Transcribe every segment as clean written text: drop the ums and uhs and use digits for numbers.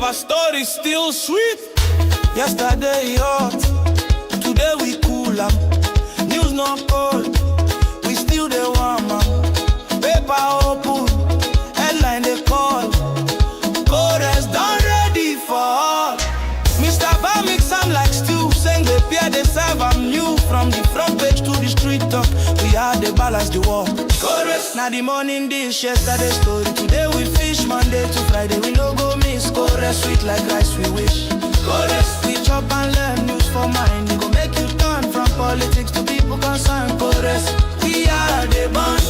our story still sweet. Yesterday hot, today we cool am. News not cold, we still dey warm am. Paper open, headline they call. Chorus done ready for all. Mr. Bamik sound like stew, saying they peer they serve am new. From the front page to the street talk, we had to balance the war. Chorus, now the morning dish, yesterday story. Today we fish, Monday to Friday we no go miss. Chorus sweet like rice we wish. Chorus, we chop and learn news for mind. We go make you turn from politics to people concerned. Chorus, we are the band.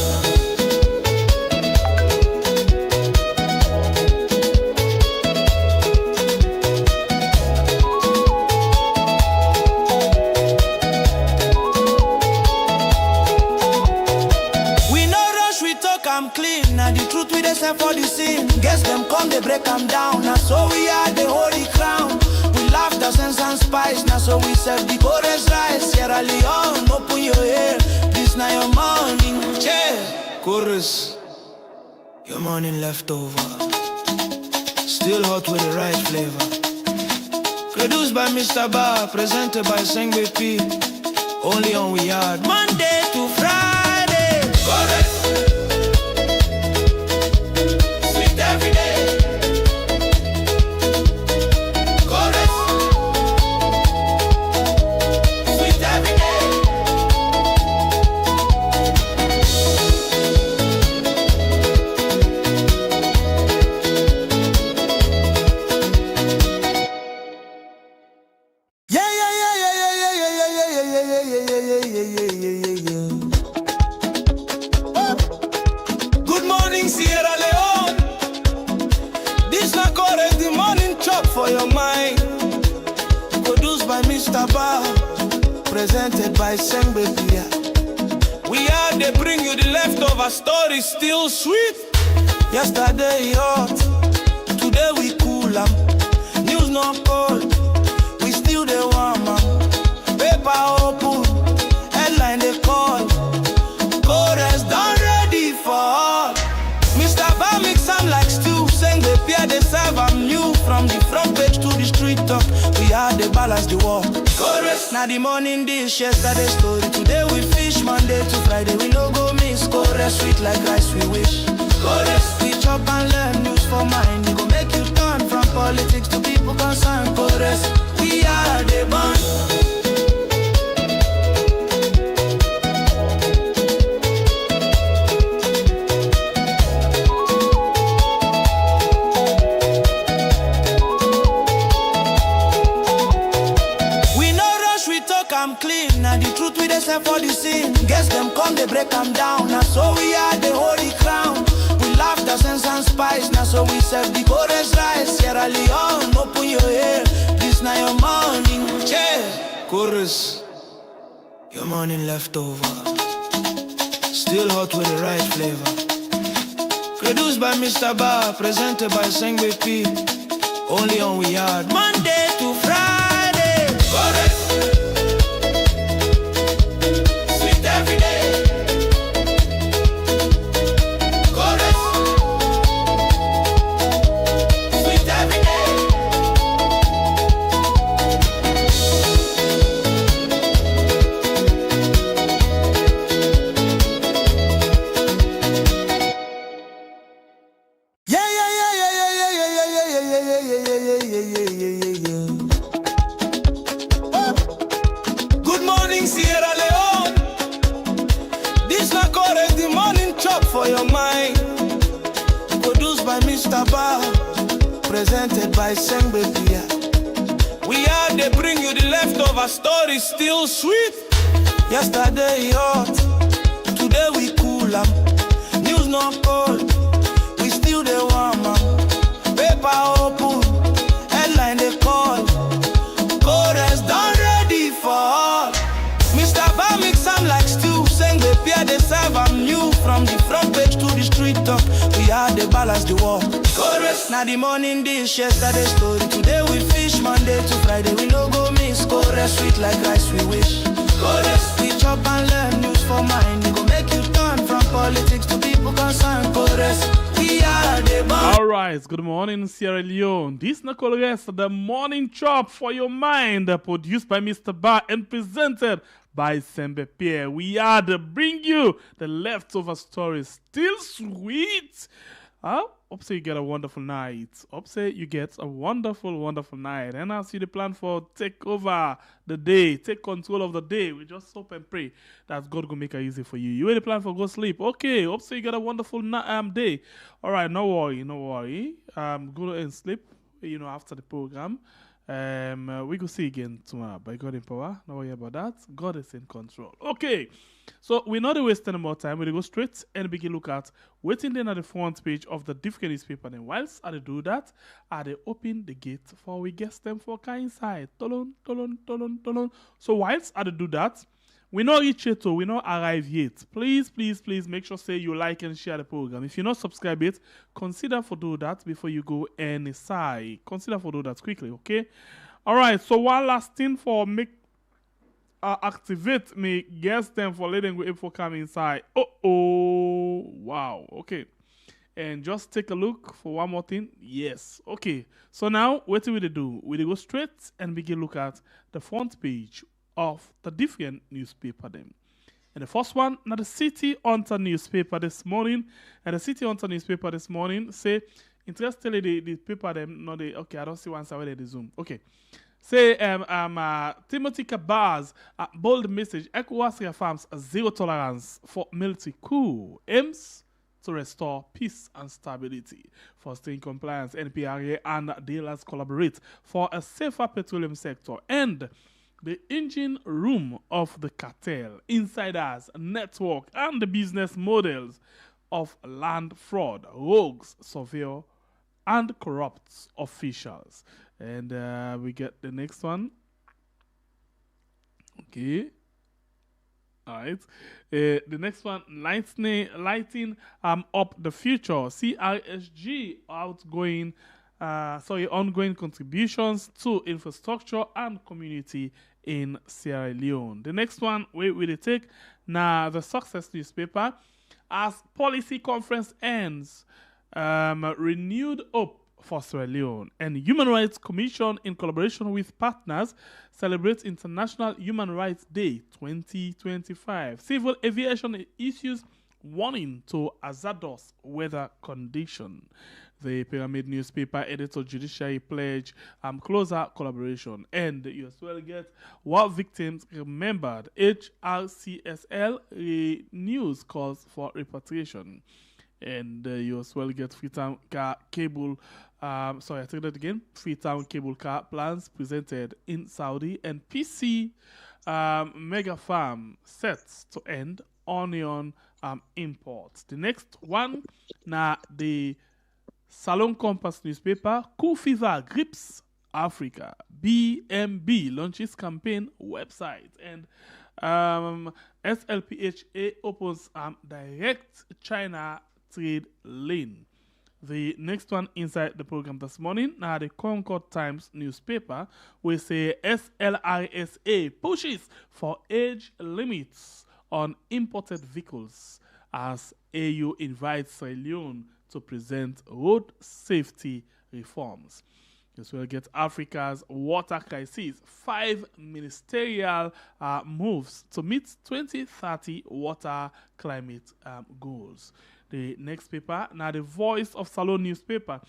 I'm clean, now the truth we dey say for the scene. Guess them come, they break them down. Now so we are the holy crown. We laugh the sense and spice. Now so we serve the chorus rice. Sierra Leone, open your ear. This now your morning. Cheers. Chorus, your morning leftover. Still hot with the right flavor. Produced by Mr. Bar, presented by Sengbe P. Only on We Yard. Monday to Friday. Chorus. Every day. Chorus. Sweet every day. Yeah, yeah, yeah, yeah, yeah, yeah, yeah, yeah, yeah, yeah, yeah, yeah. Good morning, Sierra Leone. This na chorus, the morning chop for your mind. Produced by Mr. Bar, presented by Sengbe P. We are they bring you the leftover story still sweet. Yesterday hot, today we cool am. News not cold, we still dey warm am. Paper open, headline they call. Chorus done ready for all. Mr. Bamik sound like stew, saying they peer they serve am new. From the front page to the street talk, we had to balance the war. Chorus, now the morning dish, yesterday story. Today we fish, Monday to Friday we no go miss. Chorus sweet like rice we wish. Chorus, we chop and learn news for mind. We go make you turn from politics to people concerned. Chorus, we are the band. I'm clean, now the truth we dey say for the scene. Guess them come, they break them down. Now so we are the holy crown. We laugh the sense and spice. Now so we serve the chorus rice. Sierra Leone, open your ear. This now your morning. Cheers. Chorus, your morning leftover. Still hot with the right flavor. Produced by Mr. Bar, presented by Sengbe P. Only on We Yard. Monday to Friday. Chorus. Every day. Chorus. Sweet every day. Yeah, yeah, yeah, yeah, yeah, yeah, yeah, yeah, yeah, yeah, yeah, yeah. Good morning, Sierra Leone. This na chorus, the morning chop for your mind. Produced by Mr. Bar, presented by Sengbe P. We are they bring you the leftover story still sweet. Yesterday hot, today we cool am. News not cold, we still dey warm am. Paper open, headline they call. Chorus done ready for all. Mr. Bamik sound like stew, saying they peer they serve am new. From the front page to the street talk, we had to balance the war. Chorus, now the morning dish, yesterday story. Today we fish, Monday to Friday we no go miss. Chorus sweet like rice we wish. Chorus, we chop and learn news for mind. We go make you turn from politics to people concerned. Chorus, we are All right, good morning, Sierra Leone. This Nicole Rest, the morning chop for your mind, produced by Mr. Bar and presented by Sembe Pierre. We are to bring you the leftover stories, still sweet. Hope say you get a wonderful night. Hope say you get a wonderful, wonderful night. And as you the plan for take over the day, take control of the day. We just hope and pray that God will make it easy for you. You ready plan for go sleep? Okay. Hope say you get a wonderful day. All right. No worry. Go and sleep. After the program. We will see again tomorrow by God in power. No worry about that. God is in control. Okay. So we're not wasting any more time. We'll go straight and begin look at waiting then at the front page of the different newspaper. Then whilst I do that, I open the gate for we guest them for kind inside. Tolon. So whilst I do that, we not reach yet, we not arrive yet. Please make sure say you like and share the program. If you're not subscribed yet, consider for do that before you go any side. Consider for do that quickly, okay? All right. So one last thing for make activate me guess them for letting go info come inside. Wow. Okay. And just take a look for one more thing. Yes. Okay. So now what do we do? We go straight and begin look at the front page of the different newspaper them. And the first one, now the City Hunter newspaper this morning. And the City Hunter newspaper this morning say, interestingly, the paper them, no, they, okay, I don't see one side where they zoom. Okay. Say, Timothy Kabaz, bold message, ECOWAS reaffirms zero tolerance for military coup, aims to restore peace and stability. Fostering compliance, NPRA and dealers collaborate for a safer petroleum sector. And the engine room of the cartel, insiders, network, and the business models of land fraud, rogues, surveyor, and corrupt officials. And we get the next one. Okay. All right. The next one, lighting up the future. CRSG ongoing contributions to infrastructure and community in Sierra Leone. The next one, we will take now the Success newspaper as policy conference ends. Renewed hope for Sierra Leone, and Human Rights Commission in collaboration with partners celebrates International Human Rights Day 2025. Civil aviation issues warning to hazardous weather condition. The Pyramid newspaper editor judiciary pledge closer collaboration, and you as well get war victims remembered. HRCSL news calls for repatriation. And you as well get Freetown car cable. I take that again. Freetown cable car plans presented in Saudi, and PC mega farm sets to end onion imports. The next one, now the Salon Compass newspaper, Coup Fever grips Africa. BMB launches campaign website, and SLPHA opens direct China trade lane. The next one inside the program this morning, now the Concord Times newspaper, we say SLRSA pushes for age limits on imported vehicles as AU invites Sierra Leone to present road safety reforms. This will get Africa's water crisis. 5 ministerial moves to meet 2030 water climate goals. The next paper, now the Voice of Salon newspaper.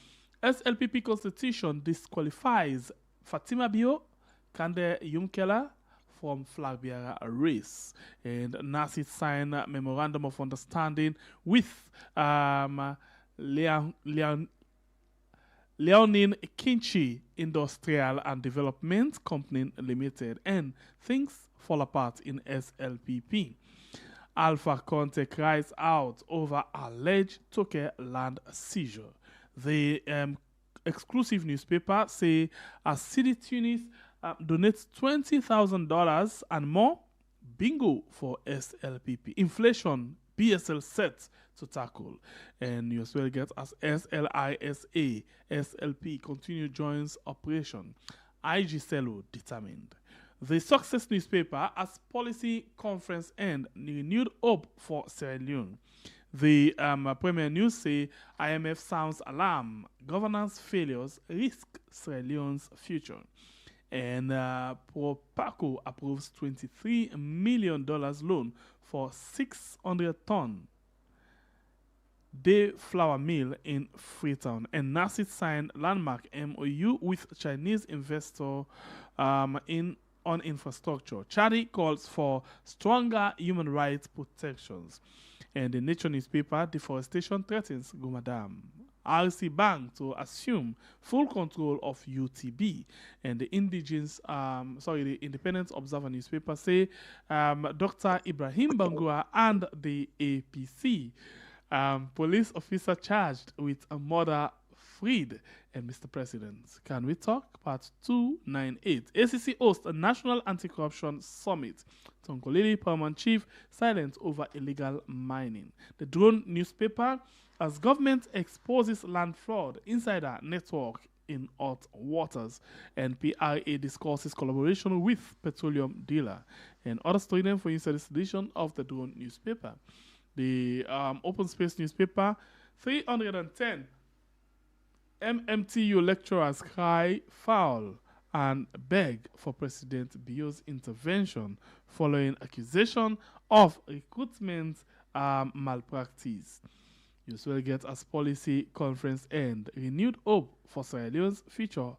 SLPP Constitution disqualifies Fatima Bio, Kande Yumkela from flag bearer race. And NACIT signed a memorandum of understanding with Leone Kinchi Industrial and Development Company Limited, and things fall apart in SLPP. Alpha Conte cries out over alleged Toke land seizure. The exclusive newspaper say as City Tunis donates $20,000 and more, bingo for SLPP. Inflation, BSL set to tackle. And you as well get as SLISA, SLP continue joins operation. IG Cello determined. The Success newspaper as policy conference end renewed hope for Sierra Leone. The premier news say IMF sounds alarm. Governance failures risk Sierra Leone's future. And Propaco approves $23 million loan for 600-ton Day flour mill in Freetown. And NACID signed landmark MOU with Chinese investor on infrastructure. Chadi calls for stronger human rights protections. And the Nature newspaper, deforestation threatens Goma Dam. RC Bank to assume full control of UTB. And the the Independent Observer newspaper say Dr. Ibrahim Bangura and the APC. Police officer charged with a murder freed. And Mr. President, can we talk? Part 298. ACC hosts a national anti-corruption summit. Tonkolili Paramount Chief silent over illegal mining. The Drone newspaper, as government exposes land fraud, insider network in hot waters. And PRA discusses collaboration with petroleum dealer. And other story then for inside this edition of the Drone newspaper. The Open Space newspaper, 310 MMTU lecturers cry foul and beg for President Bio's intervention following accusation of recruitment malpractice. You will get as policy conference end. Renewed hope for Sierra Leone's future.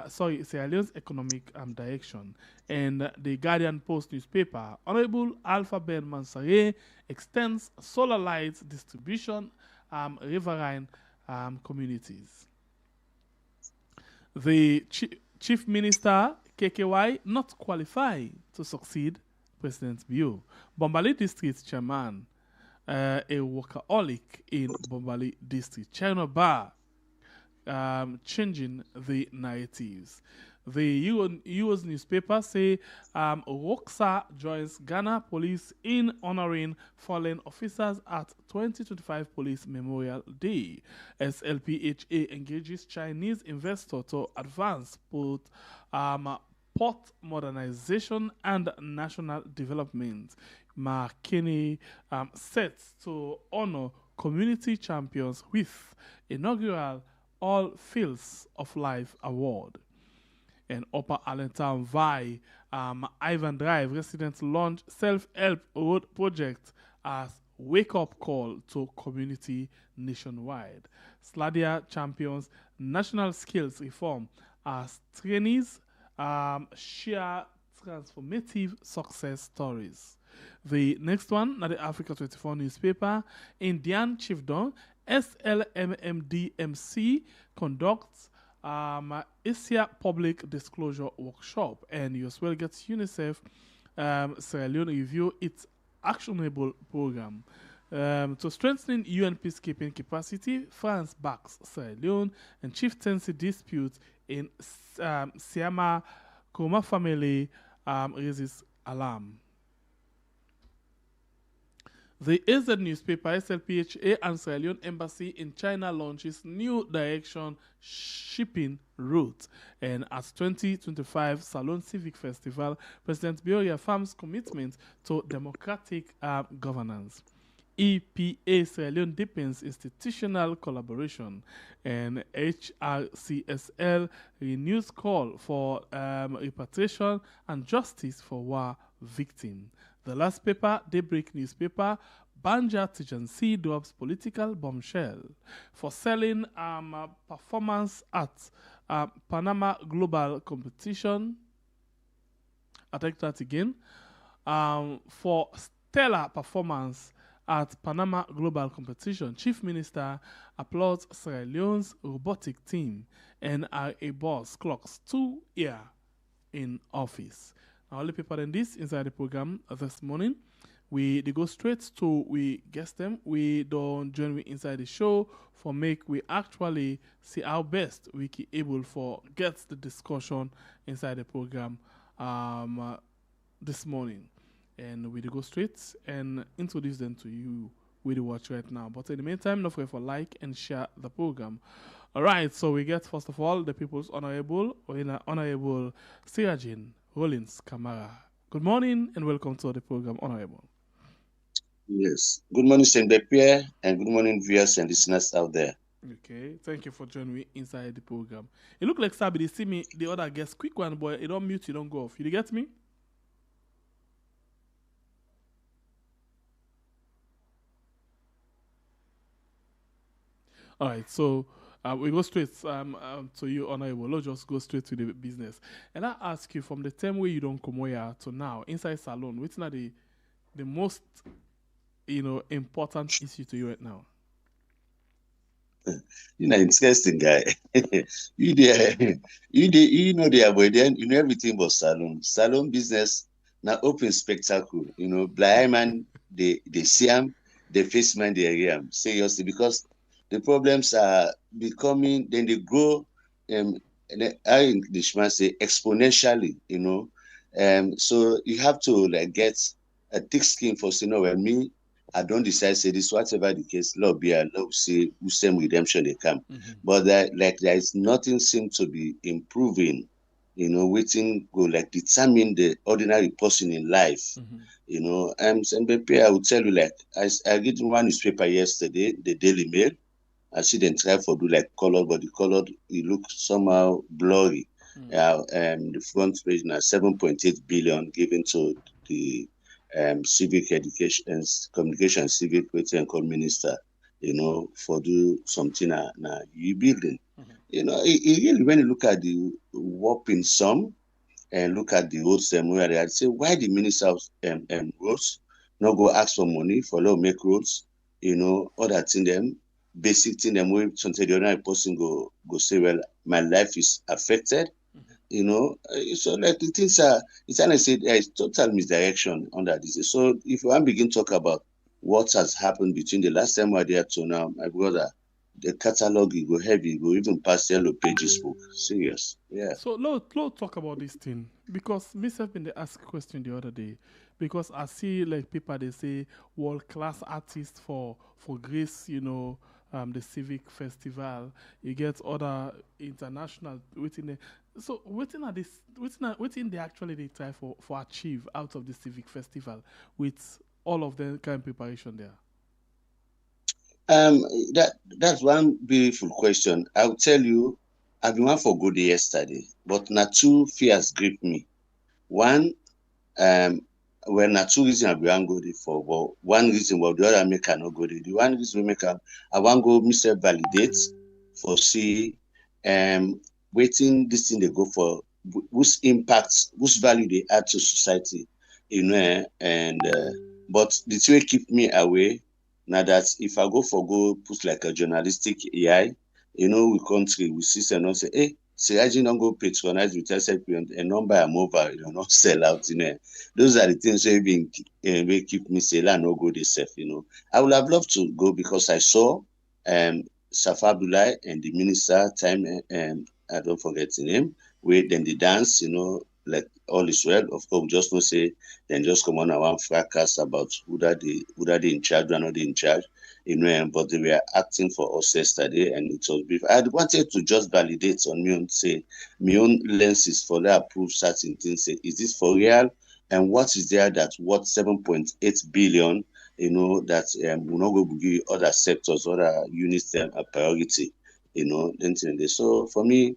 Sierra Leone's economic direction. And the Guardian Post newspaper, Honorable Alpha Ben Mansare extends solar lights distribution riverine communities. The Chief Minister, KKY, not qualified to succeed President Bio. Bombali District Chairman, a workaholic in Bombali District. China Bar, changing the narratives. The US newspaper say Roxa joins Ghana police in honoring fallen officers at 2025 Police Memorial Day. SLPHA engages Chinese investor to advance port modernization and national development. McKinney sets to honor community champions with inaugural All Fields of Life Award. And Upper Allentown Vi, Ivan Drive residents launch self-help road project as wake-up call to community nationwide. Sladia champions national skills reform as trainees share transformative success stories. The next one, the Africa 24 newspaper, Indian Chiefdom, SLMMDMC conducts Asia Public Disclosure Workshop, and you as well get UNICEF Sierra Leone review its actionable program. To strengthen UN peacekeeping capacity, France backs Sierra Leone, and chieftaincy dispute in Siama Koma family raises alarm. The AZ newspaper, SLPHA, and Sierra Leone Embassy in China launches new direction shipping route. And at 2025 Salon Civic Festival, President Bio reaffirms commitment to democratic governance. EPA Sierra Leone deepens institutional collaboration, and HRCSL renews call for repatriation and justice for war victims. The last paper, Daybreak newspaper, Banja Tijansi drops political bombshell for selling performance at Panama Global Competition. I take that again. For stellar performance at Panama Global Competition, Chief Minister applauds Sierra Leone's robotic team, and RA boss clocks 2 years in office. Now, only people in this inside the program this morning. They go straight to we guess them. We don't join we inside the show for make we actually see our best we be able for get the discussion inside the program this morning. And we go straight and introduce them to you with the watch right now. But in the meantime, don't forget for like and share the program. Alright, so we get first of all the people's honorable Sirajin Rollins Kamara. Good morning and welcome to the program, Honorable. Yes. Good morning, Pierre, and good morning, viewers and listeners out there. Okay, thank you for joining me inside the program. It look like Sabi, they see me, the other guest, quick one, boy, it don't mute, you don't go off. You get me? All right, so we go straight to you, Honorable. Let's just go straight to the business. And I ask you from the time where you don't come here to now, inside salon, what's not the most important issue to you right now? Interesting guy. you there, you know there, but then you know everything but salon. Salon business now open spectacle. Blind man they see him, the face man they hear him. Seriously, because the problems are becoming, then they grow. Our Englishman say exponentially. So you have to like get a thick skin for saying, no, well, me I don't decide say this, whatever the case, Lord be a love say who same redemption they come. But there is nothing seem to be improving, waiting go like determine the ordinary person in life. Mbepe, I will tell you like I read one newspaper yesterday, the Daily Mail. I see them try for do like colored, but the colored it look somehow blurry. The front page now 7.8 billion given to the civic education and communication civic and call minister, for do something na you building. It really when you look at the whopping sum and look at the roads them where they say why the minister of roads not go ask for money for law make roads, other thing them basic thing them way something the ordinary person go say, well, my life is affected. So like the things are, it's honestly there is total misdirection under this. So if you want to begin talk about what has happened between the last time we were there to now, my brother, the catalog you go heavy, you go even past Yellow Pages book. Serious. Yeah. So let's talk about this thing because myself been the ask question the other day because I see like people they say world class artists for Grace, the civic festival. You get other international within the so within are this within they actually they try for achieve out of the civic festival with all of the kind of preparation there. Um, that's one beautiful question. I'll tell you, I've been one for good yesterday, but not two fears grip me. One, um, well, not two reasons I be wan go there for, but one reason well the other make I no go there. The one reason we make I wan go myself validate for see waiting this thing they go for whose impact, whose value they add to society, and but the thing wey keep me away now that if I go for go put like a journalistic AI, we country we see say not say, hey, Siraji don't go patronize with SLP and number am over, not sell out, Those are the things wey been wey keep me say I no go dey sef, I would have loved to go because I saw Safa Abdullahi and the minister time I don't forget the name, where then they dance, like all is well. Of course, we just no say then just come on one fracas about who that they in charge, who are not in charge, but they were acting for us yesterday and it was brief. I wanted to just validate on me and say my own lenses for that prove certain things. Say, is this for real? And what is there that what 7.8 billion, that will not go give other sectors, other units a priority, so for me,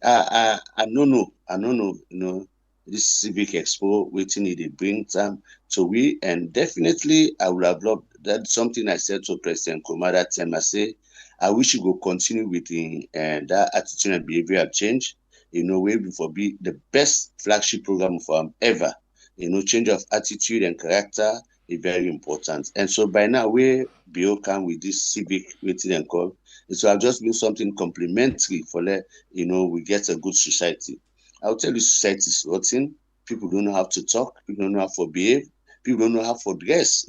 I don't know. I don't know. This civic expo waiting it they bring time to we, and definitely I would have loved that's something I said to President Kuma that time. I say I wish you go continue with the that attitude and behavioral change. We for be the best flagship program for ever. Change of attitude and character is very important. And so by now we be come with this civic waiting and call. It will have just been something complementary for we get a good society. I'll tell you, society is rotten. People don't know how to talk. People don't know how to behave. People don't know how to dress.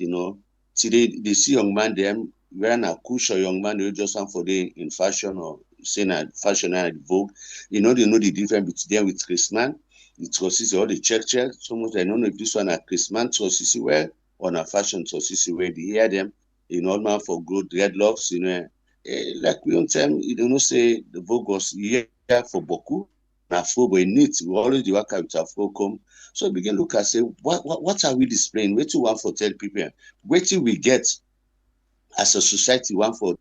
Today they see young man them wearing a kush or young man they just want for day in fashion or saying a fashion and vogue. They know the difference between them with Christmas. It was all the check. So much I don't know if this one a Christmas was wear or a fashion was wear. They hear them. All man for good dreadlocks. Like we on time, you don't know say the vogue was here for Boku. Afro, but neat. We always do work with Afro come. So we begin look and say, what are we displaying? What do we want for tell people? What do we get as a society want for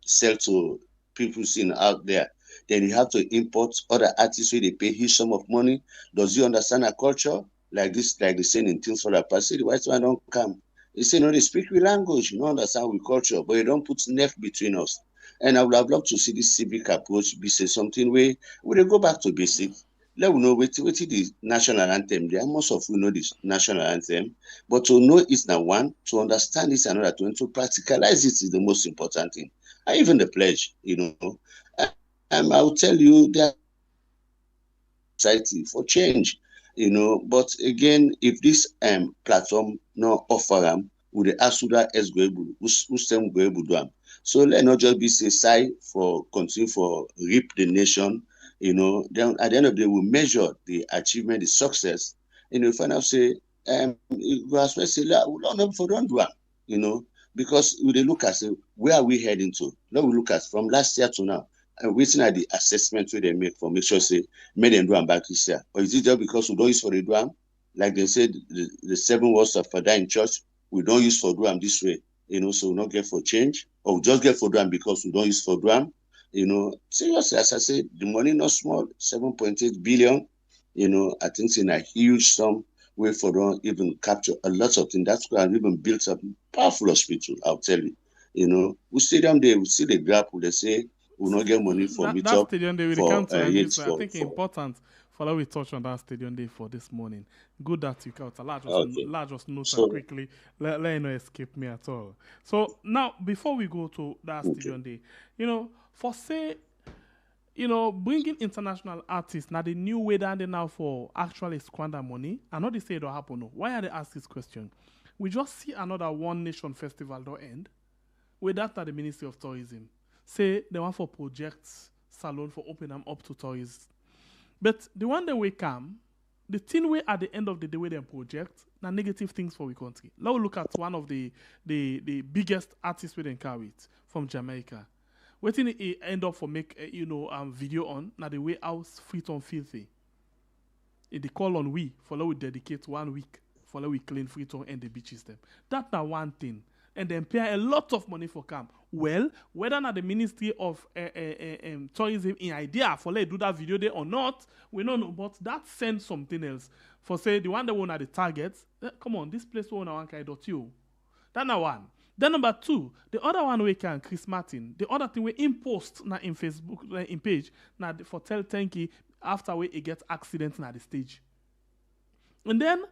sell to people seen out there? Then you have to import other artists where they pay huge sum of money. Does he understand our culture? Like this, like the saying in things for the past, the white man don't come. They say, no, they speak with language, you don't understand with culture, but you don't put neft between us. And I would have loved to see this civic approach be say something where we go back to basics. Let we know what the national anthem there. Most of you know this national anthem, but to know it's now one, to understand it's another, to practicalize it is the most important thing. And even the pledge, you know. I will tell you that society for change, you know. But again, if this platform no offer them, would the ask that as go able, who's them go able do them. So let not just be say side for continue for reap the nation, you know. Then at the end of the day, we measure the achievement, the success, and you find out say, we as well say, we don't for don't do them, you know, because we look at say where are we heading to? Now we look at from last year to now. And waiting at the assessment where they make for make sure say made them do them back this year. Or is it just because we don't use for the drum? Like they said, the 7 words of Father in church, we don't use for drum this way, you know, so we not get for change, or we just get for drum because we don't use for drum, you know. Seriously, as I said, the money not small, 7.8 billion, you know, I think it's in a huge sum way for them even capture a lot of things. That's why I've even built up powerful hospital, I'll tell you. You know, we see them there, we see the gap, they say, we not get money for meet that up stadium day for come to I think it's important for we touch on that stadium day for this morning. Good that you got a large note so, quickly. Let you know escape me at all. So now before we go to that stadium day, you know, for say, you know, bringing international artists now the new way that they now for actually squander money. I know they say it will happen. No. Why are they ask this question? We just see another One Nation festival don't end. With that at the Ministry of Tourism. Say they want for projects salon for open them up to tourists. But the one that we come, the thing way at the end of the day with them project, now negative things for the country. Now we look at one of the biggest artists we then carry it from Jamaica. Waiting it end up for make video on now the way house Freetown filthy. They call on we for we dedicate 1 week for we clean Freetown and the beaches them. That's now one thing. And then pay a lot of money for camp. Well, whether not the Ministry of Tourism in idea for let do that video there or not, we don't know. But that sends something else. For say the one that won at the targets, come on, this place won one kind.you. That's now one. Then number 2, the other one we can Chris Martin. The other thing we post now in Facebook in page now for tell Tenki after we get accidents at the stage. And then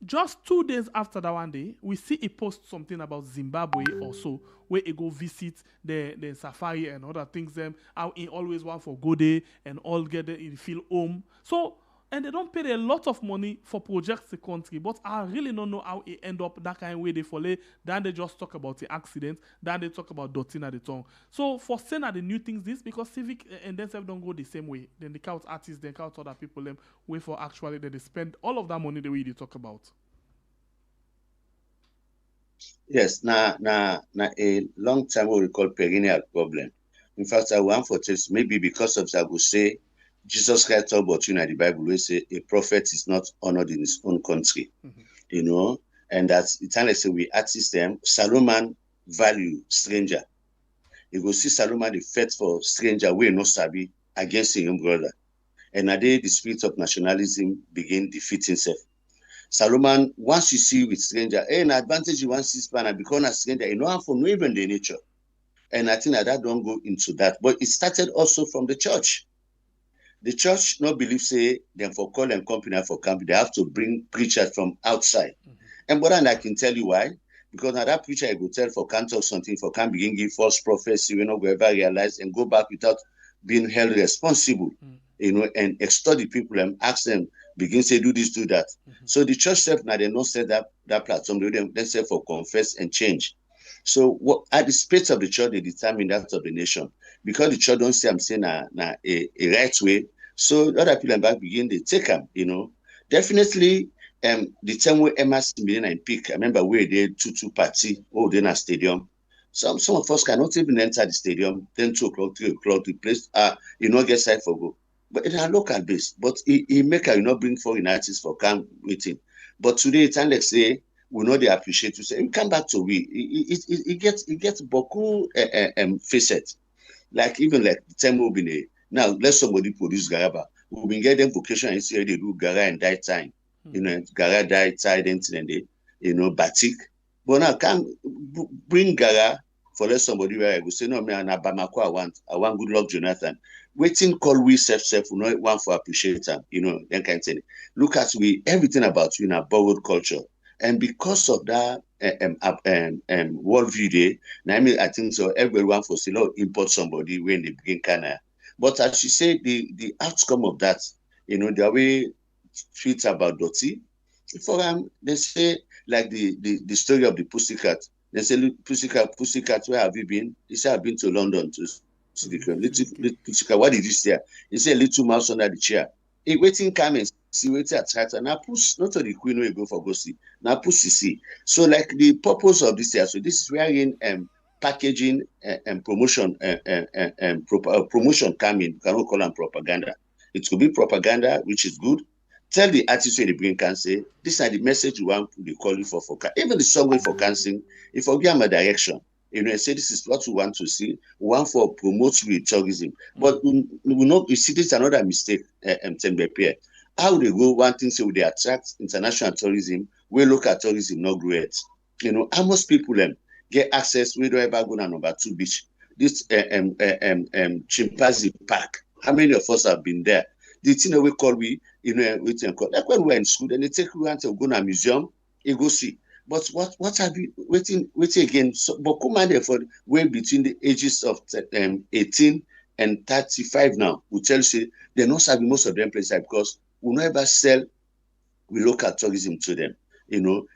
just 2 days after that one day, we see he post something about Zimbabwe also, where he go visit the safari and other things. How he always want for go there and all get there, he feel home. So, and they don't pay a lot of money for projects the country, but I really don't know how it end up that kind of way they follow. Then they just talk about the accident, then they talk about dotting at the tongue. So for saying that the new things this, because civic and then self don't go the same way. Then they count artists, they count other people, them way for actually that they spend all of that money the way they talk about. Yes, now a long time what we call perennial problem. In fact, I want for this maybe because of that we say Jesus Christ told about you in the Bible, we say a prophet is not honored in his own country. You know, and that's eternally say we artists them. Solomon value stranger. You go see Solomon the fight for stranger we no sabi against his own brother. And now the spirit of nationalism begin defeating himself. Solomon, once you see with stranger, an advantage you want to see and become a stranger, you know how for no even the nature. And I think that don't go into that. But it started also from the church. The church no believe say them for call and company for camp, they have to bring preachers from outside. And but I can tell you why. Because now that preacher I go tell for can't talk something for can't begin give false prophecy, we not go ever realize and go back without being held responsible. You know, and extort the people and ask them, begin say do this, do that. So the church self now they not set that platform, they say for confess and change. So what at the space of the church they determine that of the nation. Because the church don't say I'm saying a right way. So other people back begin they take them, you know. Definitely the time where Emma Million and Peak, I remember where they did 2-2 party, then a stadium. Some of us cannot even enter the stadium, then 2 o'clock, 3 o'clock, the place you know get side for go. but in a local base. But he make you not bring foreign artists for camp meeting. But today, it's like say we know they appreciate you. Say you come back to we. It gets beaucoup facet. Like even like the time we've been now let somebody produce garaba. We've been getting vocation and see they do gara and die time. You know, gara die time and they batik. But now can bring gara for let somebody where I go say no man Bamako I want good luck Jonathan. Waiting call we self we know one for appreciate them, then can say look at we everything about you in a borrowed culture. And because of that worldview day, I think so everyone for say import somebody when they begin Canada. But as you say, the outcome of that, the way tweets about Dotty, for they say like the story of the pussycat. They say pussycat, where have you been? He said I've been to London to see the little pussycat. What did you say? He said little mouse under the chair. He waiting come and see waiting attract and now push not to the queen where you go for go see. Now push see. So like the purpose of this year, so this is wherein packaging and promotion promotion coming, cannot call them propaganda. It could be propaganda, which is good. Tell the artist where they bring can say, this is the message you want to call you for even the song for canceling, if I give them a direction, say this is what we want to see, we want for promote tourism. But we know you see this is another mistake, Tembepe. How they go one thing say they attract international tourism, we look at tourism not great. How most people get access, we don't ever go to number 2 beach. This chimpanzee park. How many of us have been there? The thing we call like when we were in school, then they take you to go to a museum, you go see. But what have you waiting again? So, but come on, for way between the ages of 18 and 35 now, we tell you they're not serving most of them places because we never sell we local tourism to them.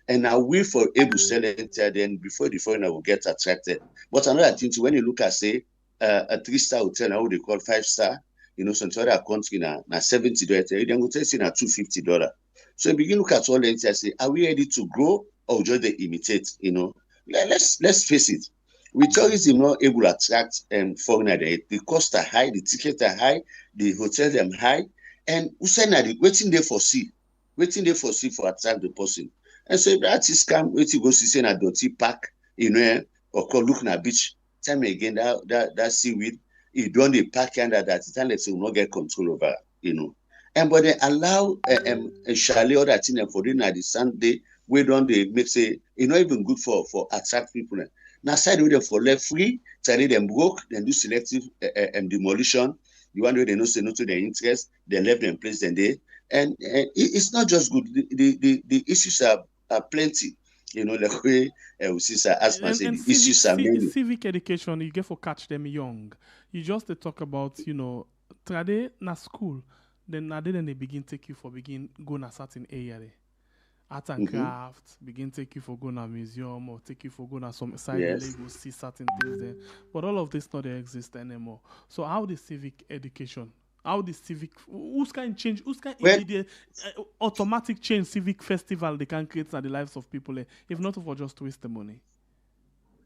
And now we for able to sell it then before the foreigner will get attracted. But another thing too, when you look at say a 3-star hotel, now they call 5-star. Some other country now $70, then go tell you now $250. So you begin look at all the and say, are we ready to grow or just they imitate? Let's face it. With tourism not able to attract foreigner, the costs are high, the tickets are high, the hotels are high, and who say now waiting there for for attract the person. And so if the artist come waiting go see a dirty park, or call look na beach, time again that seaweed. You don't the park under that time let's say will not get control over, And but they allow a chalet or that thing for dinner the Sunday, we don't they make say not even good for attract people. Now side with them for left free, tell them broke, then do selective demolition. You want to they know say no to their interest, they left them place then they and it's not just good. The issues are plenty. Like way we see asthma say the issues are many. Civic education, you get for catch them young. You just talk about, trade na school, then they begin take you for go na certain area there. Art and craft, begin take you for go na museum or take you for go na some side where you go see certain things there. But all of this not exist anymore. So how the civic education? How the civic who's can change immediate automatic change civic festival they can create in the lives of people if not for just waste the money.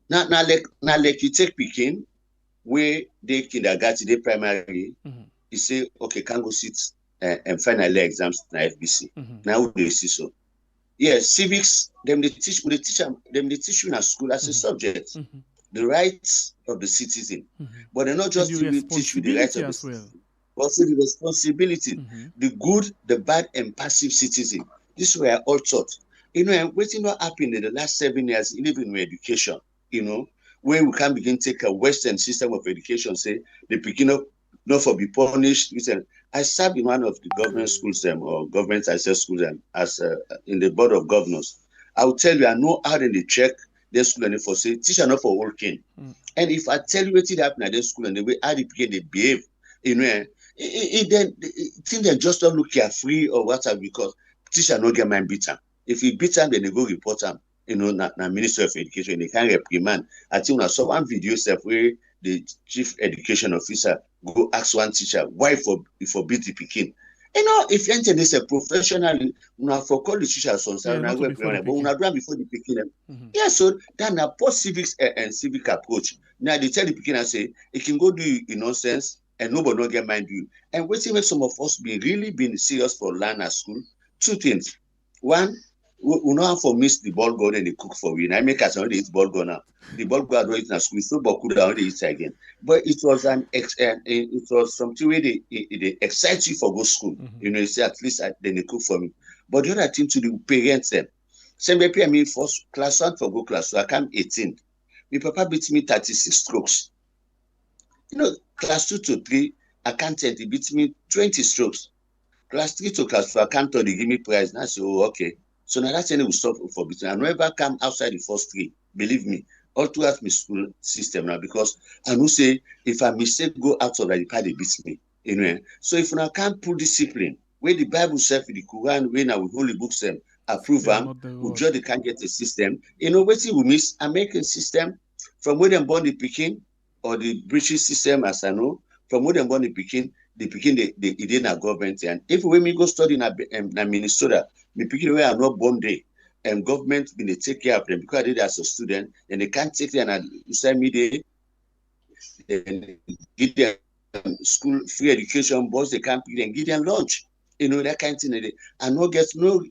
Now like you take Peking where they kindergarten, they primary, you say okay can go sit and final exams na FBC. Now they see so. Yes, civics they teach you in a school as a subject. The rights of the citizen. But they're not just to teach you the rights of the citizen. Also the responsibility, the good, the bad, and passive citizen. This were all taught. And waiting what happened in the last 7 years, even in education, where we can begin to take a Western system of education, say the beginner not for be punished. I served in one of the government schools or government access schools as in the board of governors. I will tell you, I know how they check their school and for say teacher not for working. And if I tell you what happened at their school and the way how they behave, then think they just don't look carefree or whatever because teacher no get mind beat them. If he beat them, then they go report them. Na Minister of Education, they can't reprimand. I think I saw one video where the chief education officer go ask one teacher why for beat the Peking. If you enter this professionally, for call the teacher son, but we do before the Peking. Yeah, so then a post civics and civic approach. Now they tell the Peking and say it can go do nonsense. and nobody don't get mind you. And what make some of us really been serious for learn at school? Two things. One, we know how for miss the ball gun and they cook for we. And I make us already eat ball gun now. The ball gun don't eat in school, so but could already eat again. But it was it was something where they excite you for go school. You know, you say at least then they cook for me. But the other thing to the parents them. Same pay me first class 1 for go class, so I come 18. My papa beat me 36 strokes. You know, class 2 to 3, accountant, he beat me 20 strokes. Class 3 to class 4, accountant, they give me prize. Now I say, oh, okay. So now that's any will stop for beating. I never come outside the first 3. Believe me, all throughout my school system now, because I know say if I mistake go out of the part, they beat me. You know, so if I can't pull discipline, where the Bible self, the Quran, when I will holy books them, approve them, we just they can't get a system. You know, what we miss American system from where they born the Peking or the British system, as I know, from where they born the Peking the Indian government. And if we me go study in Minnesota, the Peking where I'm not born there, and government been they take care of them because I did as a student, and they can't take them and send me there and give them school free education, boss they can't pick them, give them lunch. You know, that kind of thing. And no get no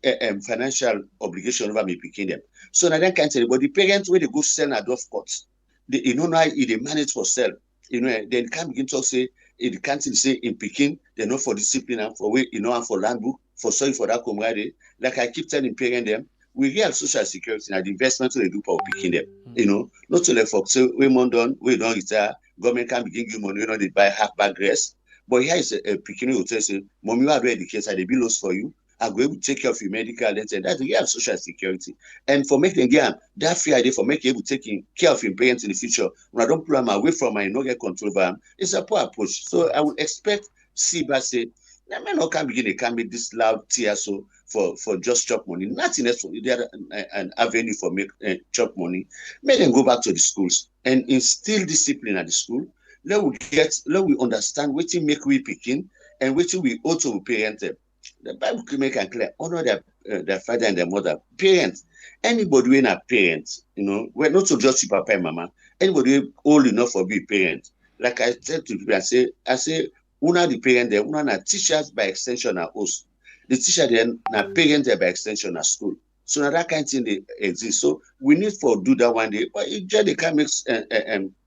financial obligation over me picking them. So now that kind of thing. But the parents, when they go sell at Dove Courts, they, you know, now they manage for sell. You know, they can't begin to say, in the country say in Peking, they're not for discipline and for way, you know, and for land book, for sorry for that camaraderie. Like I keep telling parents them, we real social security and the investment they do for picking them. You know, not to let folks say, we done, we don't retire, government can begin give money, you know, they buy half bag dress. But here is a Peking who tells you, Mom, you are ready, kids, I be lost for you. I'm going to take care of your medical and that's the social security. And for making again that free idea for making able taking care of your parents in the future, when I don't pull them away from my no get control over them, it's a poor approach. So I would expect CBA say, that man not can begin they can be this loud TSO for just chop money. Nothing else for the other an avenue for make chop money. Make them go back to the schools and instill discipline at the school. Let we understand what you make we picking and what we also parent them. The Bible can make it clear, honor their father and their mother. Parents, anybody when a parent, you know, we're not so just papa and mama. Anybody old enough for be parent. Like I said to people, I say, una the parent there, una na teachers by extension are host. The teacher then na parents there by extension are school. So now that kind of thing they exist. So we need for do that one day. But it just they can make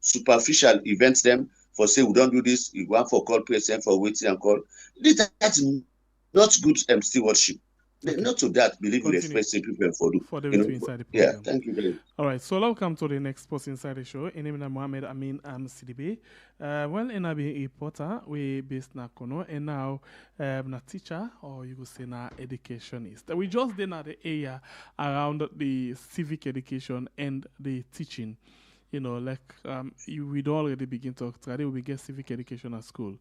superficial events them for say we don't do this, we want for call president for waiting and call. That's not good stewardship. Okay. Not to that, believe in expressing people for do. For the inside the program. Yeah, thank you very much. All right, so welcome to the next post inside the show. In name is Mohammed Amin Sidibe. Well, in a reporter, we based na Kono, and now na teacher, or you could say na educationist. We just did the area around the civic education and the teaching. You know, like we'd already begin to today we get civic education at school.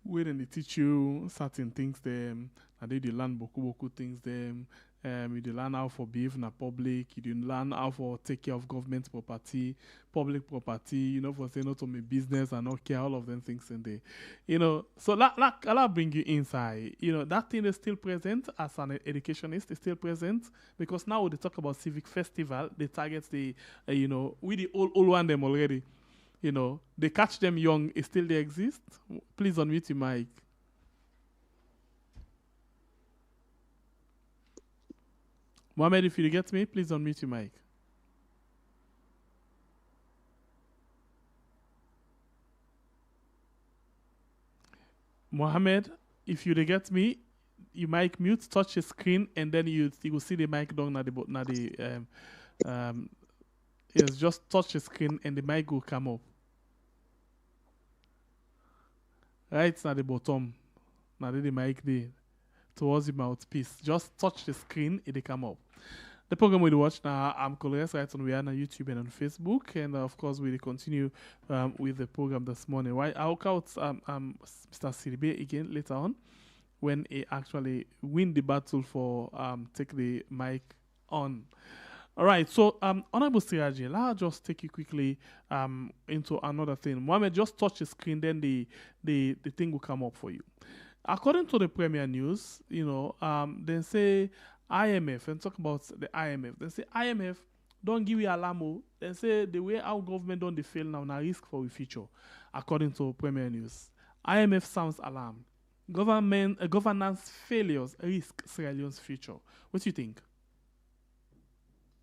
Where then they teach you certain things them, and they learn boku things them. You learn how for behave in a public. You learn how for take care of government property, public property. You know, for say not to me business and not care all of them things in there. You know, so I'll bring you inside. You know, that thing is still present as an educationist. Is still present because now they talk about civic festival. They target the you know, we the old one them already. You know, they catch them young, it still they exist. Please unmute your mic. Mohammed, if you get me, please unmute your mic. Mohammed, if you get me, you mic mute, touch the screen, and then you will see the mic down at the yes, just touch the screen and the mic will come up. Right at the bottom. Now the mic there towards the mouthpiece. Just touch the screen, it will come up. The program we watch now, I'm Colores right on we are on YouTube and on Facebook, and of course we will continue with the program this morning. Right, I'll count Mr. Sidibe again later on when he actually win the battle for take the mic on. All right, so Honorable Siraji, I'll just take you quickly into another thing. Mohammed, just touch the screen, then the thing will come up for you. According to the Premier News, you know, they say IMF, and talk about the IMF. They say IMF don't give you alarm. They say the way our government don't fail now risk for the future, according to Premier News. IMF sounds alarm. Governance failures risk Sierra Leone's future. What do you think?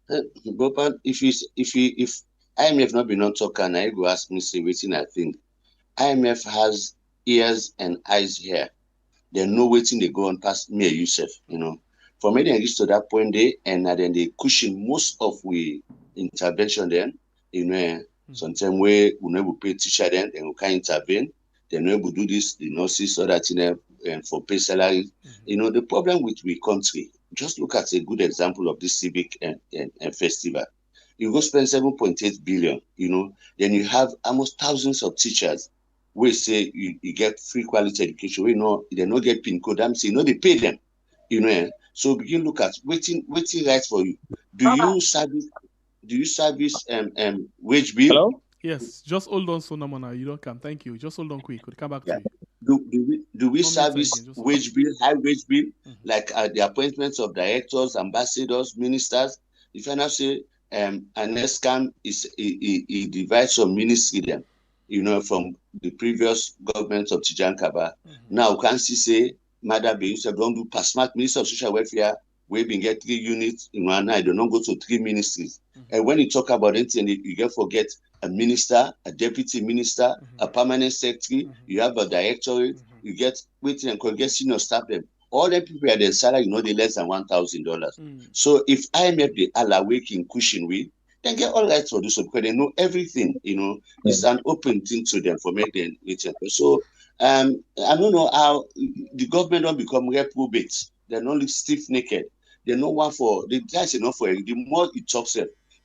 But if IMF not been on talking, I go ask me say waiting. I think IMF has ears and eyes here. They know waiting they go on past me Yusuf, For me, they reach to that point there, and then they cushion most of we intervention then, sometimes we will pay teacher then we can intervene. Then we will do this, the nurses, so that and for pay salary. The problem with we country, just look at a good example of this civic and festival. You go spend 7.8 billion, then you have almost thousands of teachers. We say you get free quality education. We know they don't get PIN code. I'm saying they pay them. So begin look at waiting right for you. Do you service wage bill? Hello? Yes, just hold on, Sonamona. You don't come. Thank you. Just hold on quick. We'll come back to you. Do we service wage bill, high wage bill, like the appointments of directors, ambassadors, ministers? If I now say an ESCAM is he divides some ministry them, from the previous government of Tijan Kaba. Now can she say Madam Yusuf don't do PASMAT, Minister of Social Welfare, we been get 3 units in one night, they don't go to 3 ministries. And when you talk about anything, you can forget a minister, a deputy minister, a permanent secretary, you have a directorate, you get waiting and get senior staff them. All the people at their salary, they less than $1,000. So if IMF they allow waking cushion we, then get all rights for this because they know everything, It's an open thing to them for making it. So I don't know how the government don't become reprobate. They're not stiff naked. They're not one for the guys enough for it. The more it talks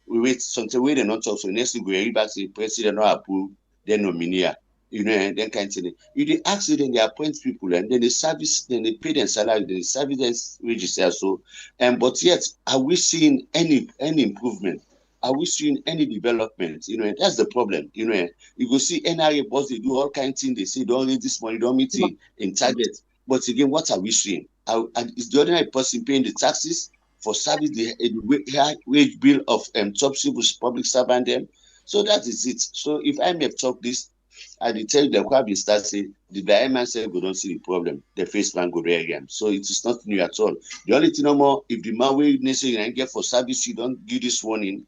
we wait something way they not talk so next week we back to the president not approve, then nominee. And then kind of thing. If they ask you, then they appoint people and then they service, then they pay their salary, they service their wages. So but yet are we seeing any improvement? Are we seeing any development? That's the problem. You go see NRA boss, they do all kinds of things. They say, don't raise this money, don't meet in target. But again, what are we seeing? Is the ordinary person paying the taxes for service, the high wage bill of top civil public servant them? So that is it. So if IMF talk this, I will tell you the Kwabin start saying, the IMF said, go don't see the problem. The face man go there again. So it is not new at all. The only thing no more, if the man will necessarily get for service, you don't give this warning.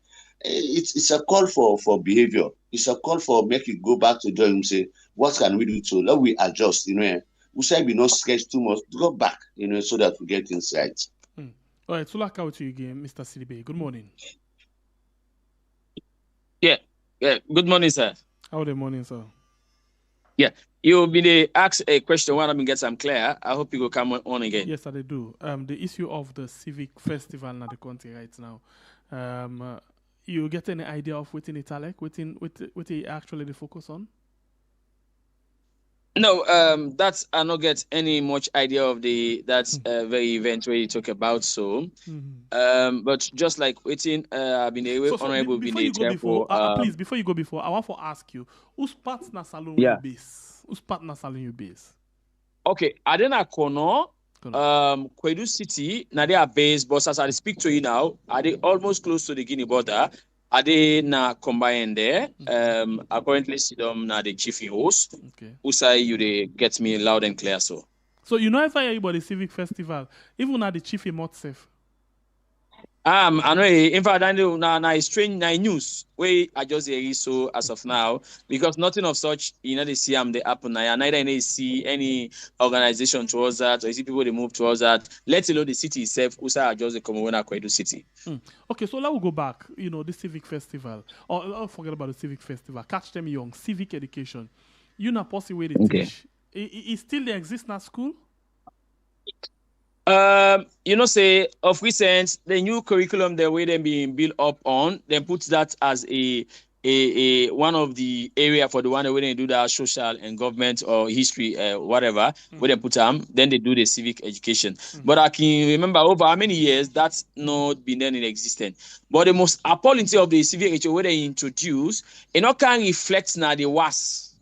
It's a call for behavior. It's a call for make it go back to join and say, what can we do to let we adjust, we say we not sketch too much, go back, so that we get things right. All right, so like out to you again, Mr. Sidibe. Good morning. Yeah. Good morning, sir. How the morning, sir? Yeah. You'll be ask a question when I get some clear. I hope you will come on again. Yes, I do. The issue of the civic festival in the country right now. You get any idea of what it like? What he actually focus on? No, that's I not get any much idea of that very event where you talk about. So, but just like waiting, I've been honorable been please before you go, I want to ask you whose partner salon you base? Whose partner salon you base? Okay, Adena Kono. Kwedu City, now they are based, but as I speak to you now, are they almost close to the Guinea border? Are they now combined there? I currently see them now the chief host. Okay. Who say you they get me loud and clear so. So you know if I hear about the civic festival, even now the chief is not safe. I know. In fact, I know now it's strange news. Where I just hear so as of now because nothing of such they see the happen now. Neither they see any organization towards that or see people they move towards that. Let alone the city itself. Who say just the Commonwealth Kwedu City. Okay, so let's go back. The civic festival. Or I'll forget about the civic festival. Catch them young. Civic education. Not possible way they teach. It still exists in school. Say of recent the new curriculum the way they being built up on, then put that as a one of the area for the one where they do that social and government or history whatever where they put them, then they do the civic education. But I can remember over how many years that's not been then in existence. But the most appalling thing of the civic education where they introduce, can reflect now the worst.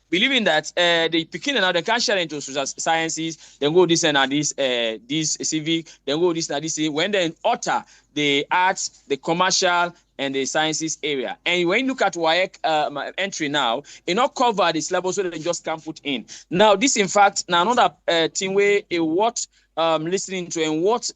believing that the Pekin now they can share into social sciences, then go this and this civic, then go this and this. When they utter the arts, the commercial, and the sciences area. And when you look at WAEC entry now, it not cover the syllabus so they just can't put in. Now, this in fact, now another thing where what listening to and what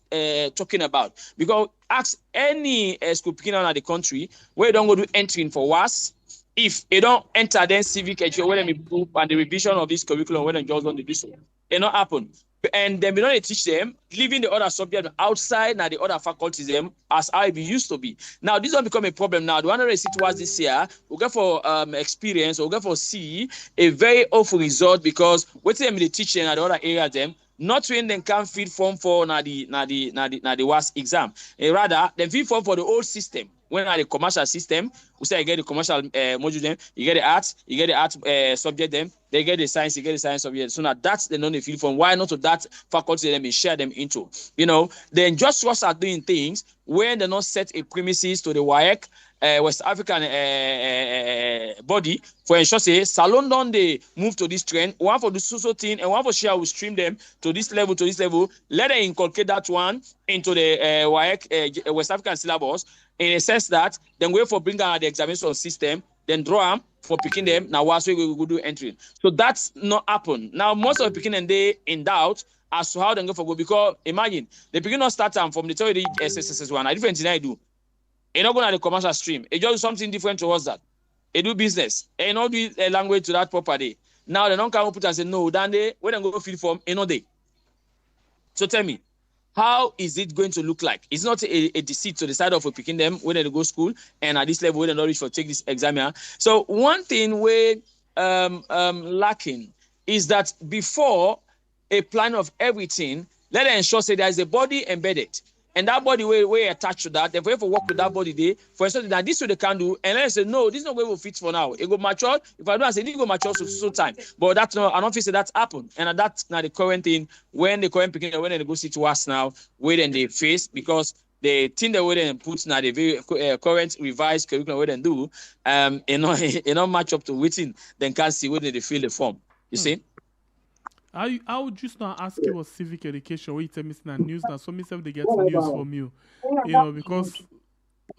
talking about. Because ask any school picking out of the country where you don't go do entering for WAS. If you don't enter then civic education, when they improve and the revision of this curriculum, when they just don't do this, it not happen. And then we don't teach them, leaving the other subject outside now the other faculties them as how it used to be. Now this will become a problem now. The one that I see towards this year, we'll go for experience, we'll go for see a very awful result because what them they teach them at the other area them. Not when they can feed form for the WAS exam. Rather, they feed form for the old system. When the commercial system, we say you get the commercial module them, you get the arts, you get the art subject them, they get the science, you get the science subject. So now that's the non-field form. Why not to that faculty them and share them into? You know, then just us are doing things when they not set a premises to the WAEC, West African body for ensure say Salon don't they move to this trend, one for the social thing and one for share will stream them to this level, let them inculcate that one into the WAEC West African syllabus in a sense that then wait for bring out the examination system, then draw them for picking them. Now what's we will do entry. So that's not happen. Now most of the picking and they in doubt as to how they go for go because imagine the beginning not start time from the theory SSS1. A different thing I do. It's not going to the commercial stream. It just something different towards that. It do business. It not do a language to that property. Now they don't come put and say no. Then they when they go field form, no day. So tell me, how is it going to look like? It's not a deceit to the side of picking them when they go school and at this level when they not reach for take this exam here. So one thing we're lacking is that before a plan of everything, let them ensure say there is a body embedded. And that body we attached to that, therefore, if we work with that body there, for instance, that this is what they can do, and then say, no, this is not where we fit for now. It go mature. If I do, I say, it go mature so time. But that's not, I don't feel say that's happened. And that's now the current thing, when the current picking, when they go see to us now, where then they face, because the thing that we then put now, the very current revised curriculum, we then do, it not match up to waiting, then can't see whether they fill the form. You see? I would just now ask you about civic education where you tell me it's not news now, so myself they get news from you. You know, because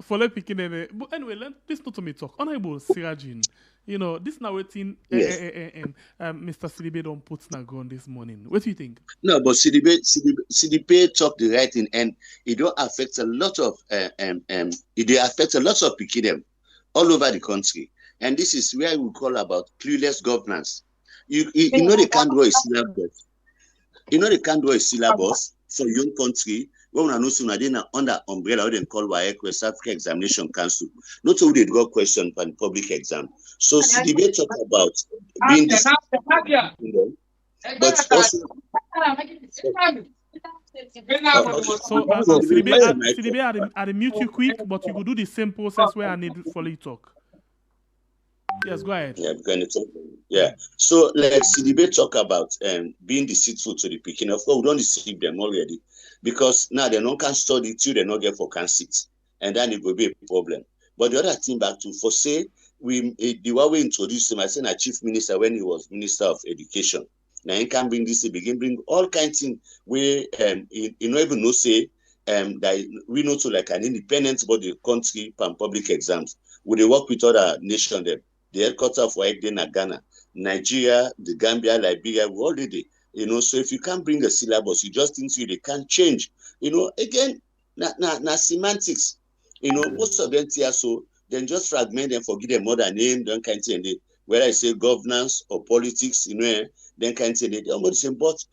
for like picking but anyway, this not to me talk. Honorable Sirajin, you know, this now waiting Mr. Sidibe don't put na ground this morning. What do you think? No, but Sidibe talk the right thing and it don't affect a lot of it affects a lot of picking all over the country. And this is where we call about clueless governance. You know they can't draw a syllabus. You know they can't draw a syllabus for young country. When we are not soon under umbrella, what they call WAEC, West Africa Examination Council. Not so they draw question for the public exam. So Sidibe talk about being this, you know, but also. So Sidibe, I mute you quick, but you could do the same process where I need to follow you talk. Yes, go ahead. Yeah, we're going to talk. Yeah. So let's Sidibe talk about being deceitful to the picking. Of course, we don't deceive them already because now they don't can study till they not get for can sit, and then it will be a problem. But the other thing back to for say the way we introduced him, I said a chief minister when he was minister of education. Now he can bring this, he begin bring all kinds of things where you know even know say that we know to like an independent body country and public exams. Would they work with other nations them? The headquarters for Ghana, Nigeria, the Gambia, Liberia, we already, you know, so if you can't bring the syllabus, you just think they can't change. You know, again, na semantics. You know, most of them here, so then just fragment them, forget them other name, don't kind of thing. Whether I say governance or politics, you know, then kind of thing. They almost say, but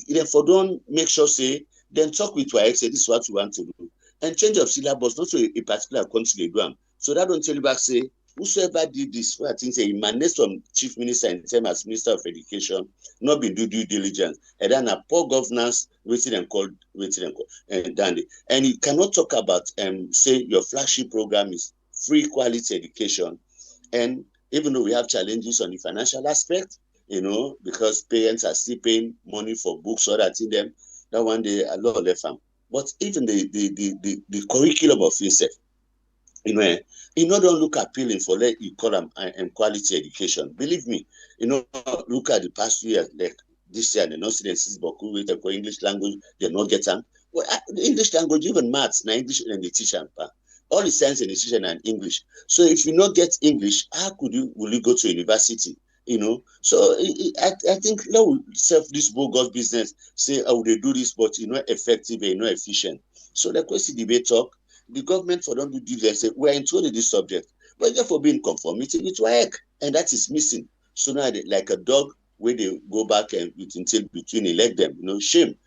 therefore don't make sure say, then talk with your ex, say this is what you want to do. And change of syllabus, not to a particular country they do. So that don't tell you back say, whosoever did this, what I think say emanates from chief minister in terms as minister of education, not been do due diligence, and then a poor governance, waiting and called, and you cannot talk about say your flagship program is free quality education, and even though we have challenges on the financial aspect, you know, because parents are still paying money for books or that in them, that one day a lot of them. But even the curriculum of itself, You know, don't look appealing for let you call them and quality education. Believe me, look at the past 2 years, like this year, the non-students Boku waiting for English language, they not get them. Well, the English language, even maths, na English and the teacher, all the science and the teacher and English. So if you not get English, how will you go to university? So I think now self this bogus business say they do this, but effective and efficient. So the question debate talk. The government for don't do this, say we're into this subject, but therefore being conformity with WAEC, and that is missing. So now they, like a dog where they go back and until between elect them, shame,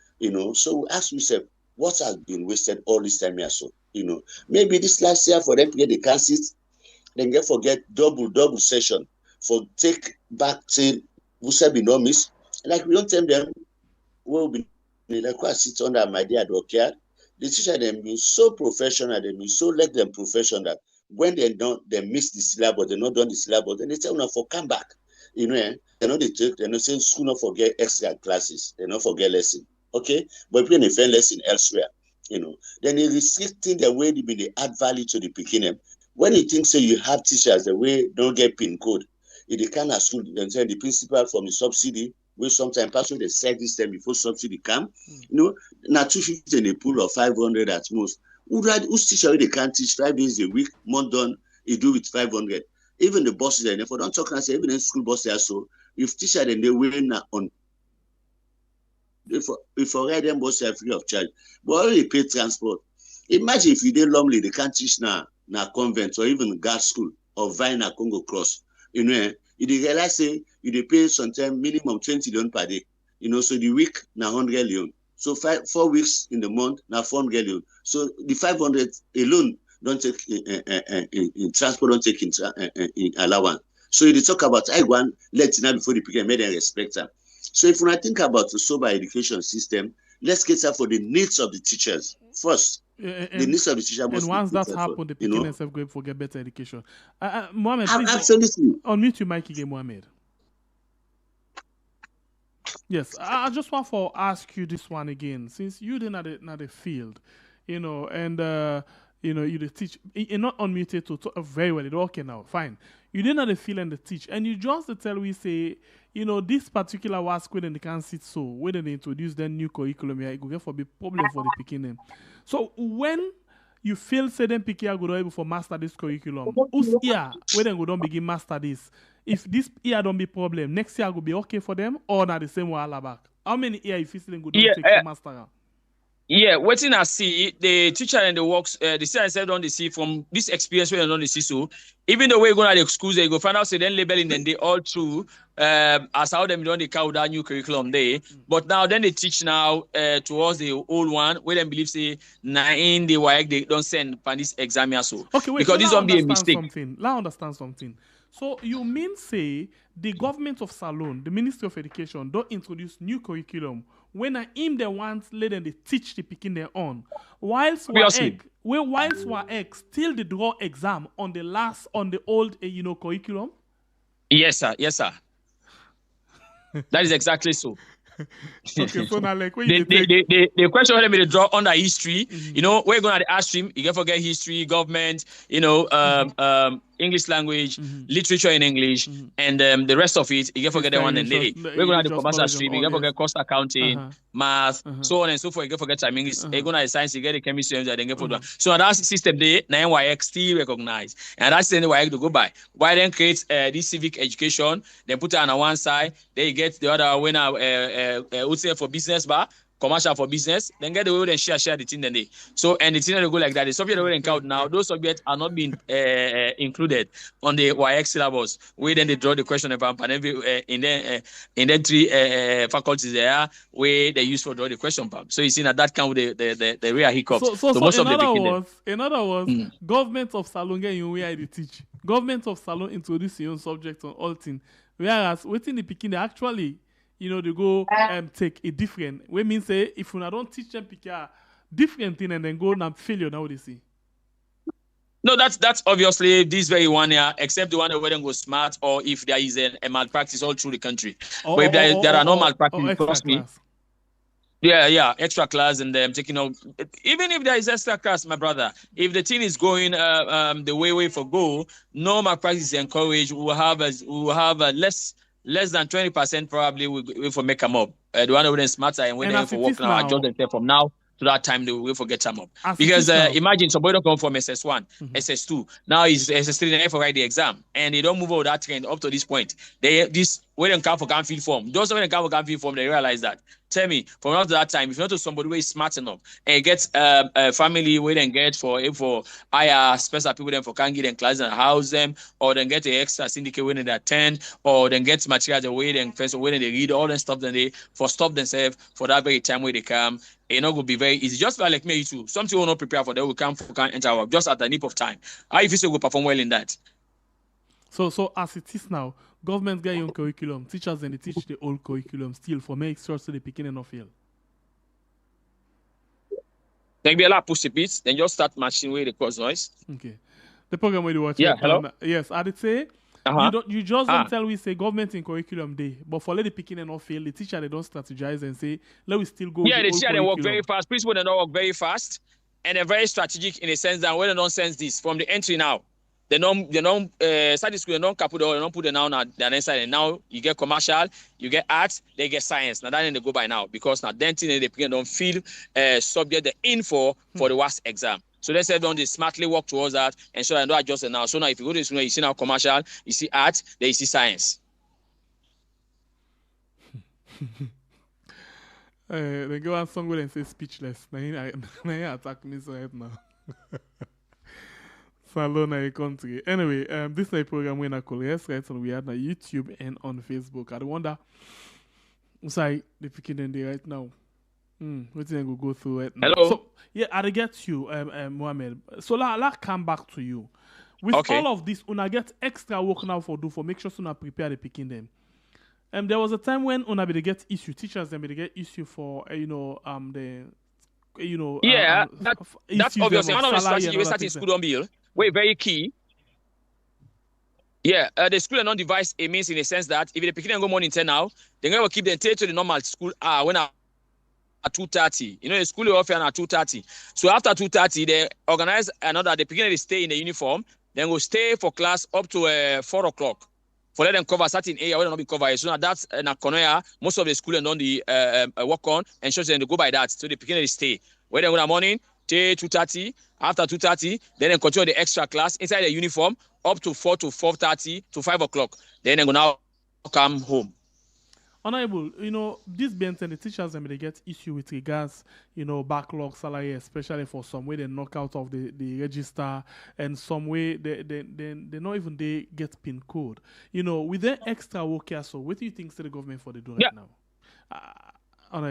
So ask yourself, what has been wasted all this time here? So, maybe this last year for them to get the candidates, then get forget double session for take back till we said be no miss. Like we don't tell them, we'll be like I sit under my dear dockyard. The teacher them be so professional, they be so let them professional that when they miss the syllabus, they not done the syllabus, then they tell them for come back. They not say school not forget extra classes, they not forget lesson. Okay, but if they find lesson elsewhere, then they restricting the way they add value to the beginning. When you think you have teachers the way don't get pin code, if they kind of school, then send the principal from the subsidy. Where sometimes pass they set this time before subsidy come, now 250 in a pool of 500 at most. Who's teacher they can't teach 5 days a week, month done, he do with 500. Even the bosses and if I don't talk and say even in school bosses so if teacher then they win on if already them bosses are free of charge, but already pay transport. Imagine if you did Lumley, they can't teach now convent or even guard school or Vina Congo Cross. You realize say you pay sometimes minimum 20 leon per day. So the week na 100 leon. So 4 weeks in the month na 400 leon. So the 500 alone don't take in transport, don't take in allowance. So you talk about I want let now before the people made them respect them. So if when I think about the sober education system, let's get up for the needs of the teachers first. The needs of the teacher must. And once that's happened, the people themselves going for get better education. Mohammed, please absolutely unmute your mic again, Mohammed. Yes, I just want to ask you this one again, since you didn't not the field, and you teach. You're not unmuted to talk very well. It's okay now, fine. You didn't know the field and the teach, and you just tell we say, this particular was when they can't sit so when they introduce the new curriculum, it will get for be problem for the beginning. So when you feel say them picky go able for master this curriculum, who's year when they go don't begin master this? If this year don't be problem, next year will be okay for them or not the same way all back? How many years if you still go don't take for master? Yeah, waiting I see the teacher and the works, the students don't see from this experience where they don't see so. Even though we're going to the schools, they go find out say then labeling and they all through as how them don't they count that new curriculum there. But now then they teach now towards the old one where they believe say in the WAEC they don't send for this exam here so. Okay, wait, because this won't be a mistake. Let understand something. So you mean say the government of Salone, the Ministry of Education, don't introduce new curriculum when I am the ones let them they teach the picking their own. Whilst WAEC still the draw exam on the old curriculum? Yes, sir. That is exactly so. Okay, so now like the question when they draw under history, we're going to the art stream, you can forget history, government, English language, literature in English, and the rest of it, you can forget the one and day. We're going to the commercial stream, you can forget cost accounting, math, so on and so forth, you can forget time English, you're going to science, you get the chemistry, and then get for that. So that system there, now WAEC still recognize, and that's the WAEC to go by. Why then create this civic education, then put it on one side, then you get the other winner, would say for business bar, commercial for business, then get the way and share the thing then they. So and the thing that go like that. The subject that we count now, those subjects are not being included on the WAEC syllabus. Where then they draw the question about and every in the three faculties there where they use for draw the question pump. So you see that count the real hiccups. So most of in other words, government of Salon get you where they teach. Government of Salon introduce your own subject on all things. Whereas within the picking they actually they go take a different. We mean say if you don't teach them pick a different thing and then go and failure now they see. No, that's obviously this very one here, except the one where they go smart or if there is a malpractice all through the country. But if there are no malpractice, trust me. Yeah, extra class and taking out. Even if there is extra class, my brother, if the team is going the way for go, no malpractice is encouraged. We will have less than 20% probably we for make them up. The one who is smarter and when they for work now, adjust themselves from now to that time they will forget them up. Because imagine somebody don't come from SS1, SS2, now is SS3 and for write the exam and they don't move over that trend up to this point. This when they come for field form, those when they come for field form, they realize that. Tell me, from now to that time, if you're not to somebody who is smart enough and get a family where they get for hire special people then for can get them class and house them, or then get an extra syndicate when they attend, or then get materials the way then first when they read all the stuff then they for stop themselves for that very time where they come. It not will be very easy. Just like me, too. Something will not prepare for, they will come for can enter work just at the nip of time. How if you say we perform well in that? So as it is now, government get your own curriculum, teachers and they teach the old curriculum still for make sure so they picking enough fail. Then be allowed push the beats, then just start matching where they cause noise. Okay. The program where you watch. Yeah, hello? Yes, I did say you just don't tell we say government in curriculum day, but for let the picking enough fail, the teacher they don't strategize and say, let we still go. Yeah, the teacher they work very fast. Principal they don't work very fast and they're very strategic in a sense that when they don't sense this from the entry now. They don't start school, they don't put it now on the other side. And now you get commercial, you get arts, they get science. Now that they go by now because now then they don't feel subject the info for the last exam. So they said, don't they smartly work towards that and so I don't adjust it now. So now if you go to school, you see now commercial, you see art, then you see science. They go on song where they say speechless. Now you attack me so right now. Salona country. Anyway, this is a program when I call yes, right? So we are on YouTube and on Facebook. I wonder, sorry, the picking in there right now. What thing we go through right now? Hello. So yeah, I get you, Mohammed. So I'll come back to you. With all of this, una get extra work now for make sure una prepare the picking them. There was a time when una be get issue, teachers them be get issue for that's obviously one of the strategy we start in school don't bill. Wait, very key. Yeah, the school and non-device it means in a sense that if they pick and go morning 10 now, they're going to keep them to the normal school when at 2:30. The school is often at 2:30. So after 2:30, they organize another. The beginning they stay in the uniform, then go stay for class up to 4 o'clock. For let them cover certain area where they not be covered. So now that's in a corner. Most of the school and on the work on and shows them to go by that. So the beginning they stay. Where they go in the morning, 2:30. After 2:30, then they continue the extra class inside the uniform up to 4 to 4:30 to 5 o'clock. Then they go now come home. Honorable, this being said, the teachers they get issue with regards, backlog salary, especially for some way they knock out of the register and some way they not even they get PIN code. With the extra work here, so what do you think the government for they do right now?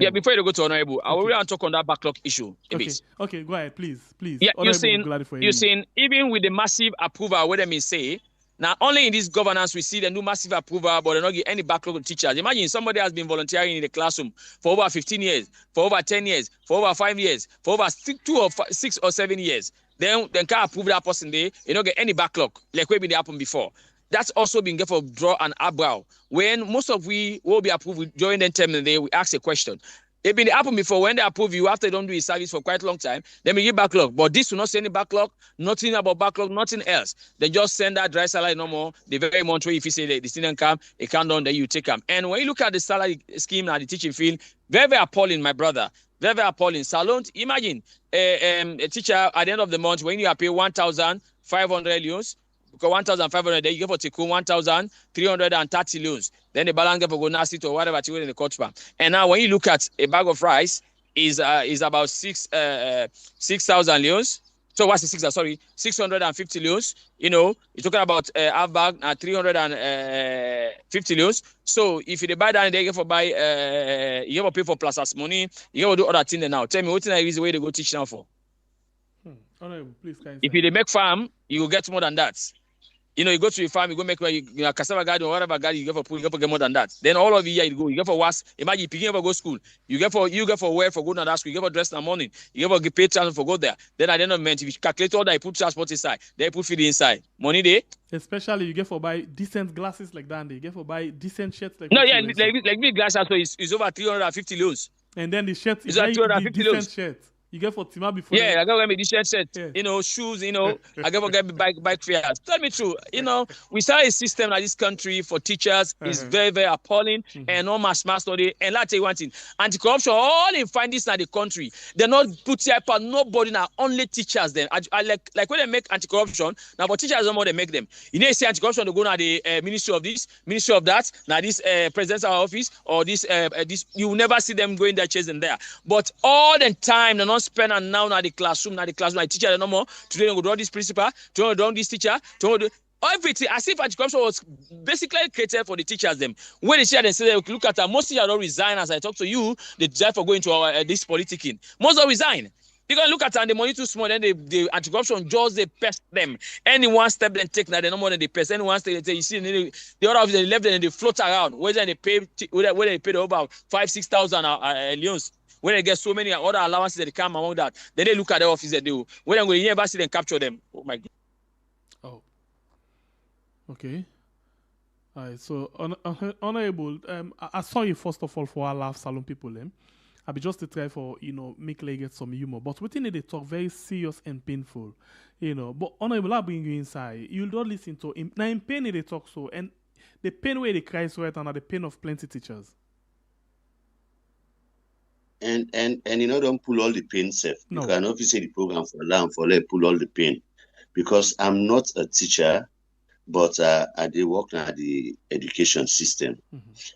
Yeah, before you go to Honorable, I will really talk on that backlog issue a bit. Okay, go ahead, please. Yeah, you're saying even with the massive approval, what they may say, now only in this governance we see them do massive approval, but they don't give any backlog to teachers. Imagine somebody has been volunteering in the classroom for over 15 years, for over 10 years, for over 5 years, for over 6 or 7 years. Then can't approve that person there, you don't get any backlog, like what been happen before. That's also been given for draw an eyebrow. When most of we will be approved during the term, we ask a question. It been happened before when they approve you after they don't do a service for quite a long time, then we give backlog. But this will not send any backlog, nothing about backlog, nothing else. They just send that dry salary no more. The very month if you say the student come, it can't done, then you take them. And when you look at the salary scheme and the teaching field, very, very appalling, my brother. Very, very appalling. Salons, imagine a teacher at the end of the month when you are paid 1,500 euros. Because 1,500, then you get for take 1,330 loans. Then the balance get for go nasty or whatever you in the coach farm. And now when you look at a bag of rice is about 6,000 loans. So what's the 650 loans. You're talking about half bag 350 loans. So if you buy that, they get for buy you get for pay for plus as money. You get for do other things now. Tell me what is the way they go teach now for? Please, if you make farm, you will get more than that. You go to your farm, you go make a cassava garden or whatever garden, you get for pool, you get for more than that. Then all of you you go, you get for was. Imagine if you ever go school, you get for wear for go to that school, you get for dress in the morning, you get for pay transport for go there. Then at the end of the month, if you calculate all that, you put transport inside, then you put feed inside. Money there. Especially you get for buy decent glasses like that, and they get for buy decent shirts like no, yeah, like big glasses, so it's over 350 loans. And then the shirt It's like 250 decent loads. shirt. You get for Tima before. Yeah, I got me decent shirt, Yeah. shoes, I got to get me bike fares. Tell me true, we saw a system like this country for teachers is very, very appalling and no mass study. And let's tell you one thing, anti-corruption, all in findings in the country, they're not put here, but nobody now, only teachers then. I like when they make anti-corruption, now for teachers, no more they make them. You see anti-corruption, they go now the ministry of this, ministry of that, now this presidential office, or this, you will never see them going there chasing there. But all the time, they're not spend and now the classroom, like teacher no more. Today we go draw this principal, tomorrow draw this teacher, tomorrow do everything as if anti-corruption was basically created for the teachers them. When the teacher they say look at that, most teachers don't resign as I talk to you, they decide for going to this politicking. Most don't resign. Because look at the money too small, then the anti-corruption just they pest them. Any one step they take now, they no more than they pest. Any one step they take, you see the other office they left and they float around. Whether they pay about 5,000-6,000 loans. When they get so many other allowances that they come among that, then they look at the office they do. When they go to university and capture them. Oh my God. Oh. Okay. All right. So, Honorable, I saw you first of all for our laugh salon people. I be just to try for, make like get some humor. But within it, they talk very serious and painful. But Honorable, I bring you inside. You'll not listen to him. Now, in pain, they talk so. And the pain where they cry so right now, the pain of plenty teachers. And don't pull all the pain safe. No. You can obviously the program for allow for let pull all the pain. Because I'm not a teacher, but I did work at the education system.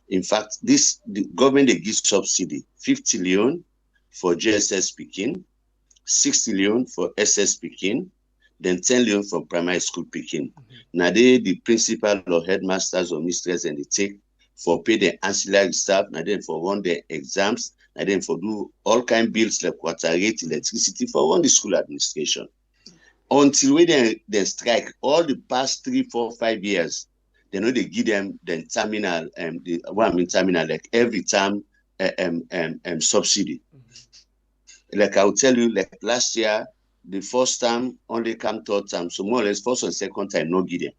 In fact, the government they give subsidy 50 Leone for JSS speaking, 60 Leone for SS speaking, then 10 Leone for primary school picking. Now the principal or headmasters or mistress and they take for pay the ancillary staff, now then for run their exams, and then for do all kind of bills like water rate, electricity for run the school administration. Until when they strike, all the past 3, 4, 5 years, they know they give them the terminal, terminal like every time subsidy. Like I'll tell you, like last year, the first time only come third time, so more or less first and second time no give them.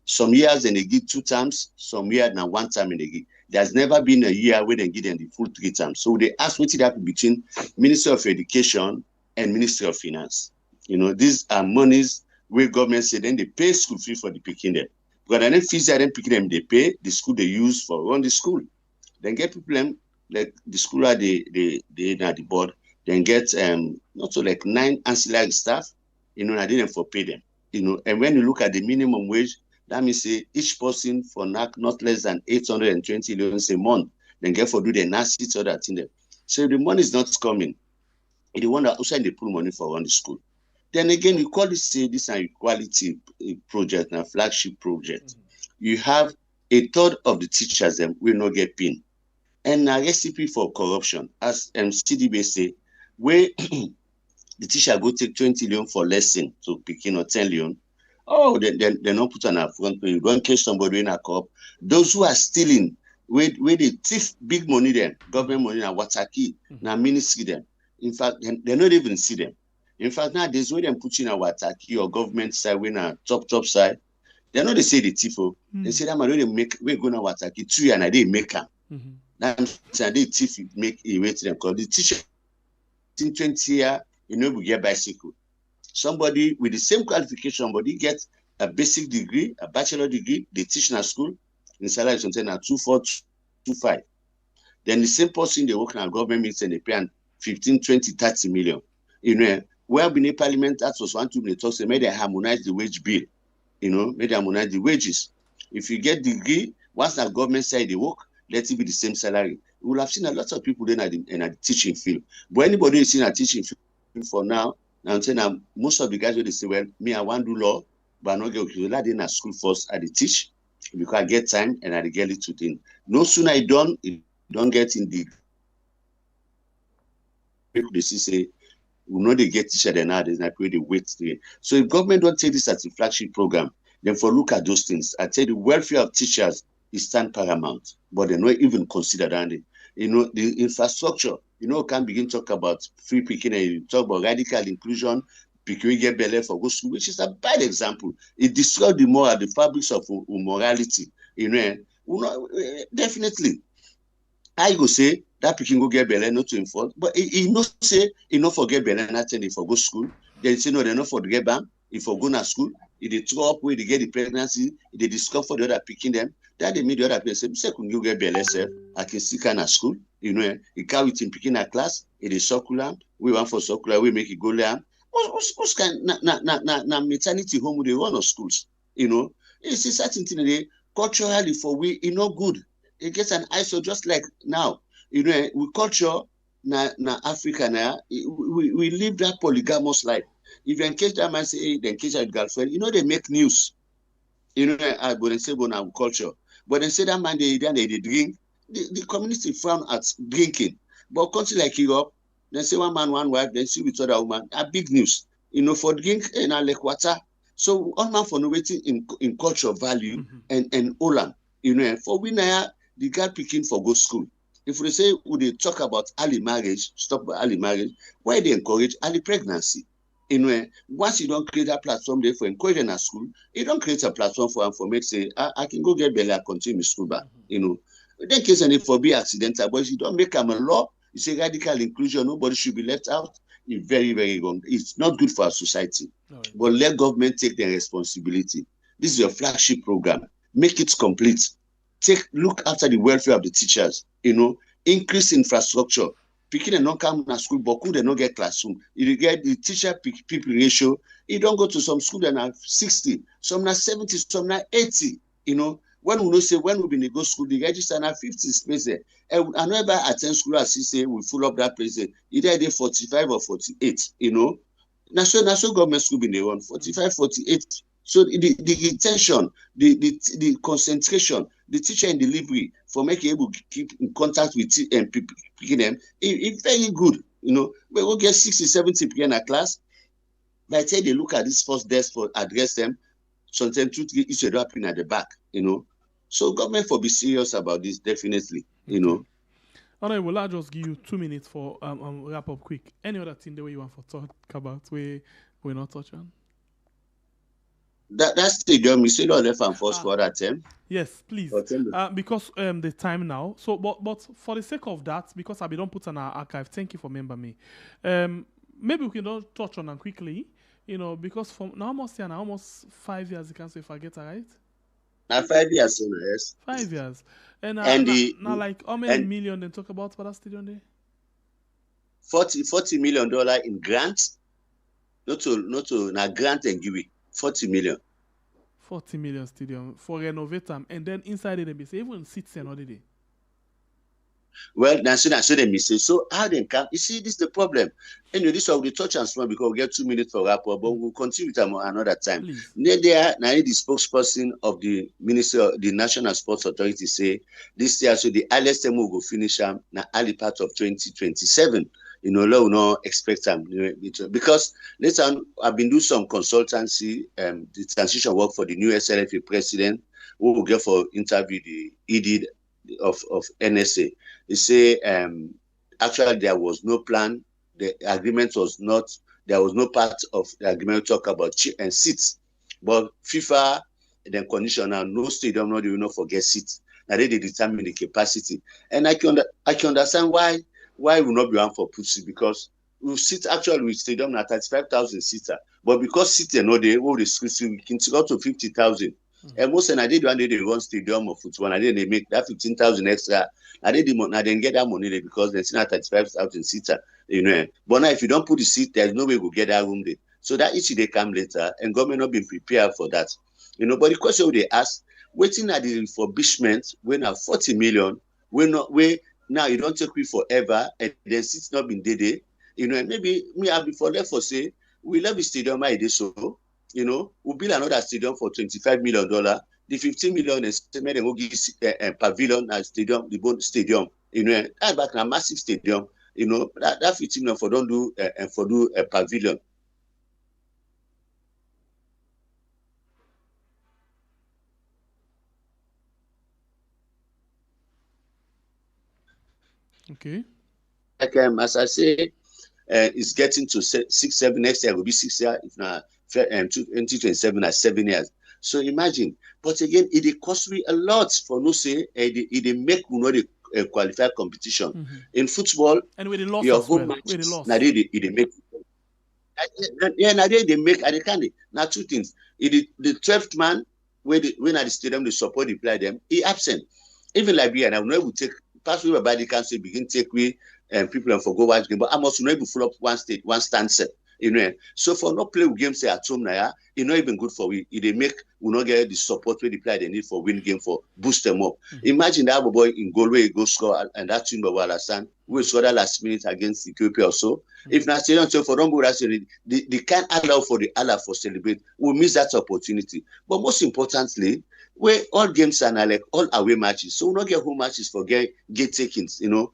Some years then they give 2 times, some years now 1 time and they give. There's never been a year where they give them the full 3 times. So they ask what it happened between Ministry of Education and Ministry of Finance. These are monies where government say then they pay school fee for the picking them. Because then fees that then picking them, they pay the school they use for run the school. Then get people them like the school are the board, then get not so like 9 ancillary staff, I didn't for pay them. And when you look at the minimum wage, that means say each person for not less than 820 loans a month, then get for do the nasty so that in there. So if the money is not coming, if the one that outside they pull money for run the school. Then again, you call this an equality project, a flagship project. You have a third of the teachers them will not get PIN. And a recipe for corruption, as CDB say, where the teacher go take 20 Leone for lesson to picking or 10 Leone. Oh, they not put on a front page. Don't catch somebody in a cop. Those who are stealing, where they thief big money then, government money, na wataki, na ministry them. In fact, they not even see them. In fact, nowadays, when they put in a wataki or government side, when a top side, they know they say the thief. They say that man, we're going to wataki 2 years and they make them. That's they thief make a way to them. Because the teacher in 20 years, we get bicycle. Somebody with the same qualification, but he gets a basic degree, a bachelor degree, they teach in a school, in salary is something at 2,400, 2,500. Then the same person they work in a government means and they pay 15, 20, 30 million. Where in the parliament, that was one thing they talk, say, may they harmonize the wage bill, may they harmonize the wages. If you get degree, once the government side they work, let it be the same salary. We will have seen a lot of people then in the teaching field. But anybody is in a teaching field for now, I'm saying most of the guys they say, well, me, I want to do law, but I'm not going to let in a school first. I teach because I get time and I get it to thing. No sooner I don't get in the people they say, we know they get teacher than others, and I pay the wait there. So if government don't take this as a flagship program, then for look at those things. I tell you, the welfare of teachers is stand paramount, but they not even consider that. The infrastructure, can begin to talk about free picking and talk about radical inclusion, picking get belly for go school, which is a bad example. It destroys the moral, the fabrics of morality. Definitely. I go say that pikin go get belle, not to inform. But he no say he no forget belle, nothing if for go school. Then say no, they no forget bam. If for go to school, if they throw up where they get the pregnancy, if they discover the other picking them, that they meet the other person. Say, can you get belle self? I can see kind of school. You know, he carry it in picking a class. It is circular. We want for circular. We make it go there. What's kind na maternity home they run of schools? You know, it's a certain thing. They culturally for we, it not good. It gets an ISO just like now. You know, we culture na Africa now. We live that polygamous life. If you engage that man say, hey, they engage that girlfriend, you know they make news. You know, but they say about our culture. But they say that man they drink. The community frown at drinking. But country like Europe, they say one man, one wife, then see with other woman. A big news. You know, for drink and like water. So all man for innovating in culture value and all am. You know, for we now the girl picking for go school. If we say would they talk about early marriage, stop early marriage, why they encourage early pregnancy? You know, once you don't create a platform there for encouraging a school, you don't create a platform for make say I can go get belly, I continue school back. You know, then case any for be accidental, but if you don't make them a law, you say radical inclusion, nobody should be left out. It's very, very wrong. It's not good for our society. Right. But let government take their responsibility. This is your flagship program. Make it complete. Look after the welfare of the teachers. You know, increase infrastructure. Picking and not come to school, but could they not get classroom? You get the teacher people ratio. You don't go to some school that are 60, some are 70, some are 80. You know, when we know say when we been go school, the register now 50 space there. And I never attend school as he say we full up that place. Either they 45 or 48. You know, national government school been the one 45, 48. So the intention, the concentration, the teacher in delivery for making able to keep in contact with people, picking them, it's very good. You know, we will get 60, 70 people in a class. By the time they look at this first desk for address them, sometimes 2, 3 issues happening at the back. You know, so government for be serious about this definitely. You know. All right, well, I'll just give you 2 minutes for wrap up quick. Any other thing the way you want to talk about we're not touching? That stadium, you still left and first for that time. Yes, please. Because the time now. So, but for the sake of that, because I don't put on our archive. Thank you for remembering me. Maybe we can touch on them quickly. You know, because from now almost 5 years. You can say if I get it right. Now 5 years, yes. 5 years. And now like how many million they talk about for that stadium there? $40 million in grants. Not to na grant and give it. 40 million. 40 million stadium for renovate them, and then inside it they say even seats and all the day. Well, that's so they miss it. So how they come? You see, this is the problem. Anyway, this will be touch and small because we get 2 minutes for wrap up, but we'll continue with them another time. Now the spokesperson of the Minister, the National Sports Authority say this year, so the earliest time will go finish them na early part of 2027. You know, we not expect them, you know, because later on, I've been doing some consultancy, the transition work for the new SLFA president, who will get for interview the ED of NSA. They say actually there was no plan. The agreement was not. There was no part of the agreement talk about and seats, but FIFA then conditional no stadium, no they will not forget seats. Now they determine the capacity, and I can understand why will not be one for Putsi, because we sit actually with stadium at 35,000 seater, but because seater no they will we can go to 50,000. And most and I did one day they run stadium of football, and then they make that 15,000 extra. I did then get that money there because they're still at 35,000 seater, you know. But now if you don't put the seat, there's no way we'll get that room there. So that issue they come later, and government not been prepared for that, you know. But the question they ask, waiting at the refurbishment when at 40 million, now you don't take me forever, and then seats not been there, you know. And maybe me I'll be for left for say we love the stadium I did so. You know, we'll build another stadium for $25 million. The 15 million is made and we'll give a pavilion and stadium, the bone stadium. You know, that back in a massive stadium. You know, that 15 million for don't do and for do a pavilion. Okay. Like as I say, it's getting to 6, 7 next year will be 6 years. If not. 2027 at 7 years. So imagine, but again, it cost me a lot for no say. It make we know qualified competition. In football, and with the loss your as home well. matches, With the loss. now they make. Yeah, now they make. They can. Now two things. The 12th man when at the stadium they support the player them, he absent. Even Liberia, now we take pass over by the council begin take away people and forgo watch game, but I must not full up one stand set. You know, so for not play games say at home now, it's not even good for we. They make we not get the support where the player they need for win game for boost them up. Imagine that boy in goal where he go score and that team will understand we scored that last minute against Ethiopia also. If not so for don't go that they can't allow for the Allah for celebrate. We miss that opportunity. But most importantly, where all games are like all away matches, so we not get home matches for get takings. You know,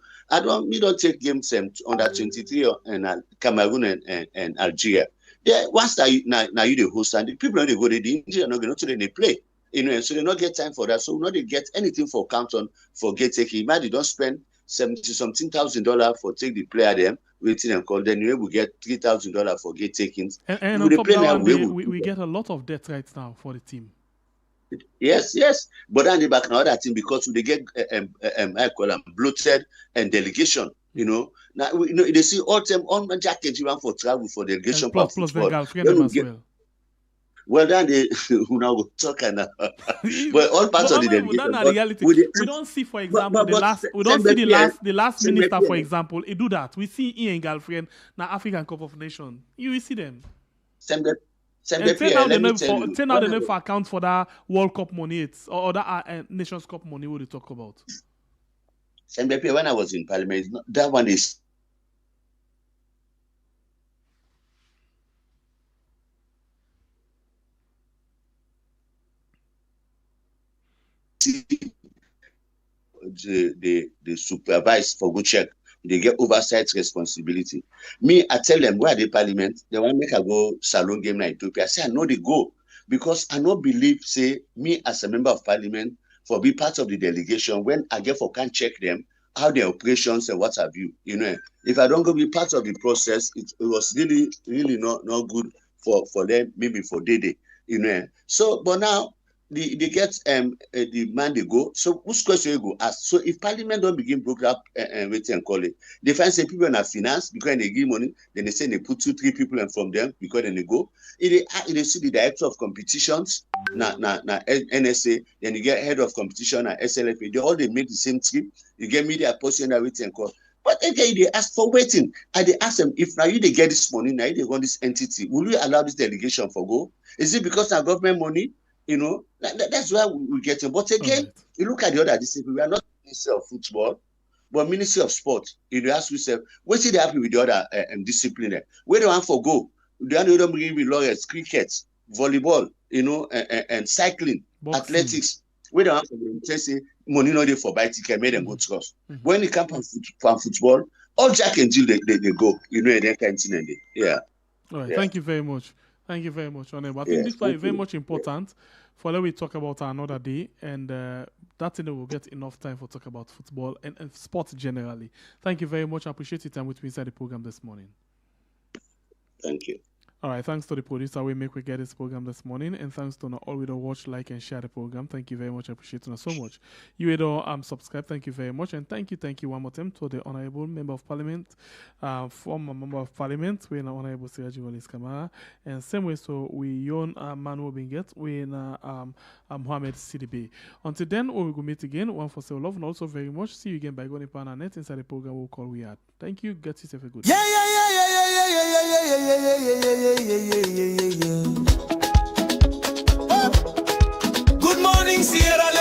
we don't take games under 23 and Cameroon and Algeria. Yeah, once now you the host and the people when they go, the Indians are not going to they play. You know, so they not get time for that. So not they get anything for count on for get taking. Imagine they don't spend $70,000 for take the player them waiting and call. Then you will get $3,000 for get takings. And on top of that, we get a lot of debt right now for the team. Yes. But then they back now that team because they get I call them bloated and delegation. You know, now they see all time on jacket you want for travel for delegation. Plus the Gulf as well. Well, then they now we're talking now. But all parts of the delegation. That's reality. We don't see, for example, the last minister, for example, he do that. We see Ian Galfriend, now African Cup of Nations. You will see them. Turn out the name for account for that World Cup money or that Nations Cup money we talk about. When I was in Parliament, that one is they supervise for good check. They get oversight responsibility. Me, I tell them where the Parliament, they want to make a go salon game in Ethiopia. I say I know they go because I don't believe, say, me as a member of Parliament for be part of the delegation when I get for can check them how their operations and what have you. You know, if I don't go be part of the process, it was really not good for them, maybe for day. You know. So, but now they get the man they go. So whose question you go ask? So if Parliament don't begin broke up wait and call it, they find say people in finance because they give money, then they say they put 2-3 people and from them because then they go. If they see the director of competitions, NSA, then you get head of competition and SLFA, they make the same trip. You get media person that wait and call. But again, they ask for waiting. And they ask them, if now you they get this money, now you they run this entity, will you allow this delegation for go? Is it because of government money? You know, that's why we get it. But again, you look at the other discipline, we are not Ministry of Football, but Ministry of Sport. You ask yourself, what's it happen with the other discipline? Where do you want for go? They don't bring in lawyers, cricket, volleyball, you know, and cycling, boxing, athletics. Where do you want for them? Say money not there for buy ticket, make them go to us. When it comes from football, all Jack and Jill they go. You know, they can't see them. Yeah. All right. Yeah. Thank you very much. Thank you very much, Honorable. I think this is very much important for let we talk about another day, and that thing will get enough time for talk about football and sports generally. Thank you very much. I appreciate your time with me inside the program this morning. Thank you. All right, thanks to the producer we get this program this morning, and thanks to all we don't watch, like, and share the program. Thank you very much. I appreciate it so much. You don't subscribe. Thank you very much, and thank you one more time to the Honorable Member of Parliament, former Member of Parliament, we are Honorable Siraji Walis Kamara, and same way so we Yon Manuel Binget, we Mohammed CDB. Until then, we will meet again. One for say love, and also very much. See you again by going on our net inside the program we'll call We Are. Thank you. Get yourself a good day. Good morning, Sierra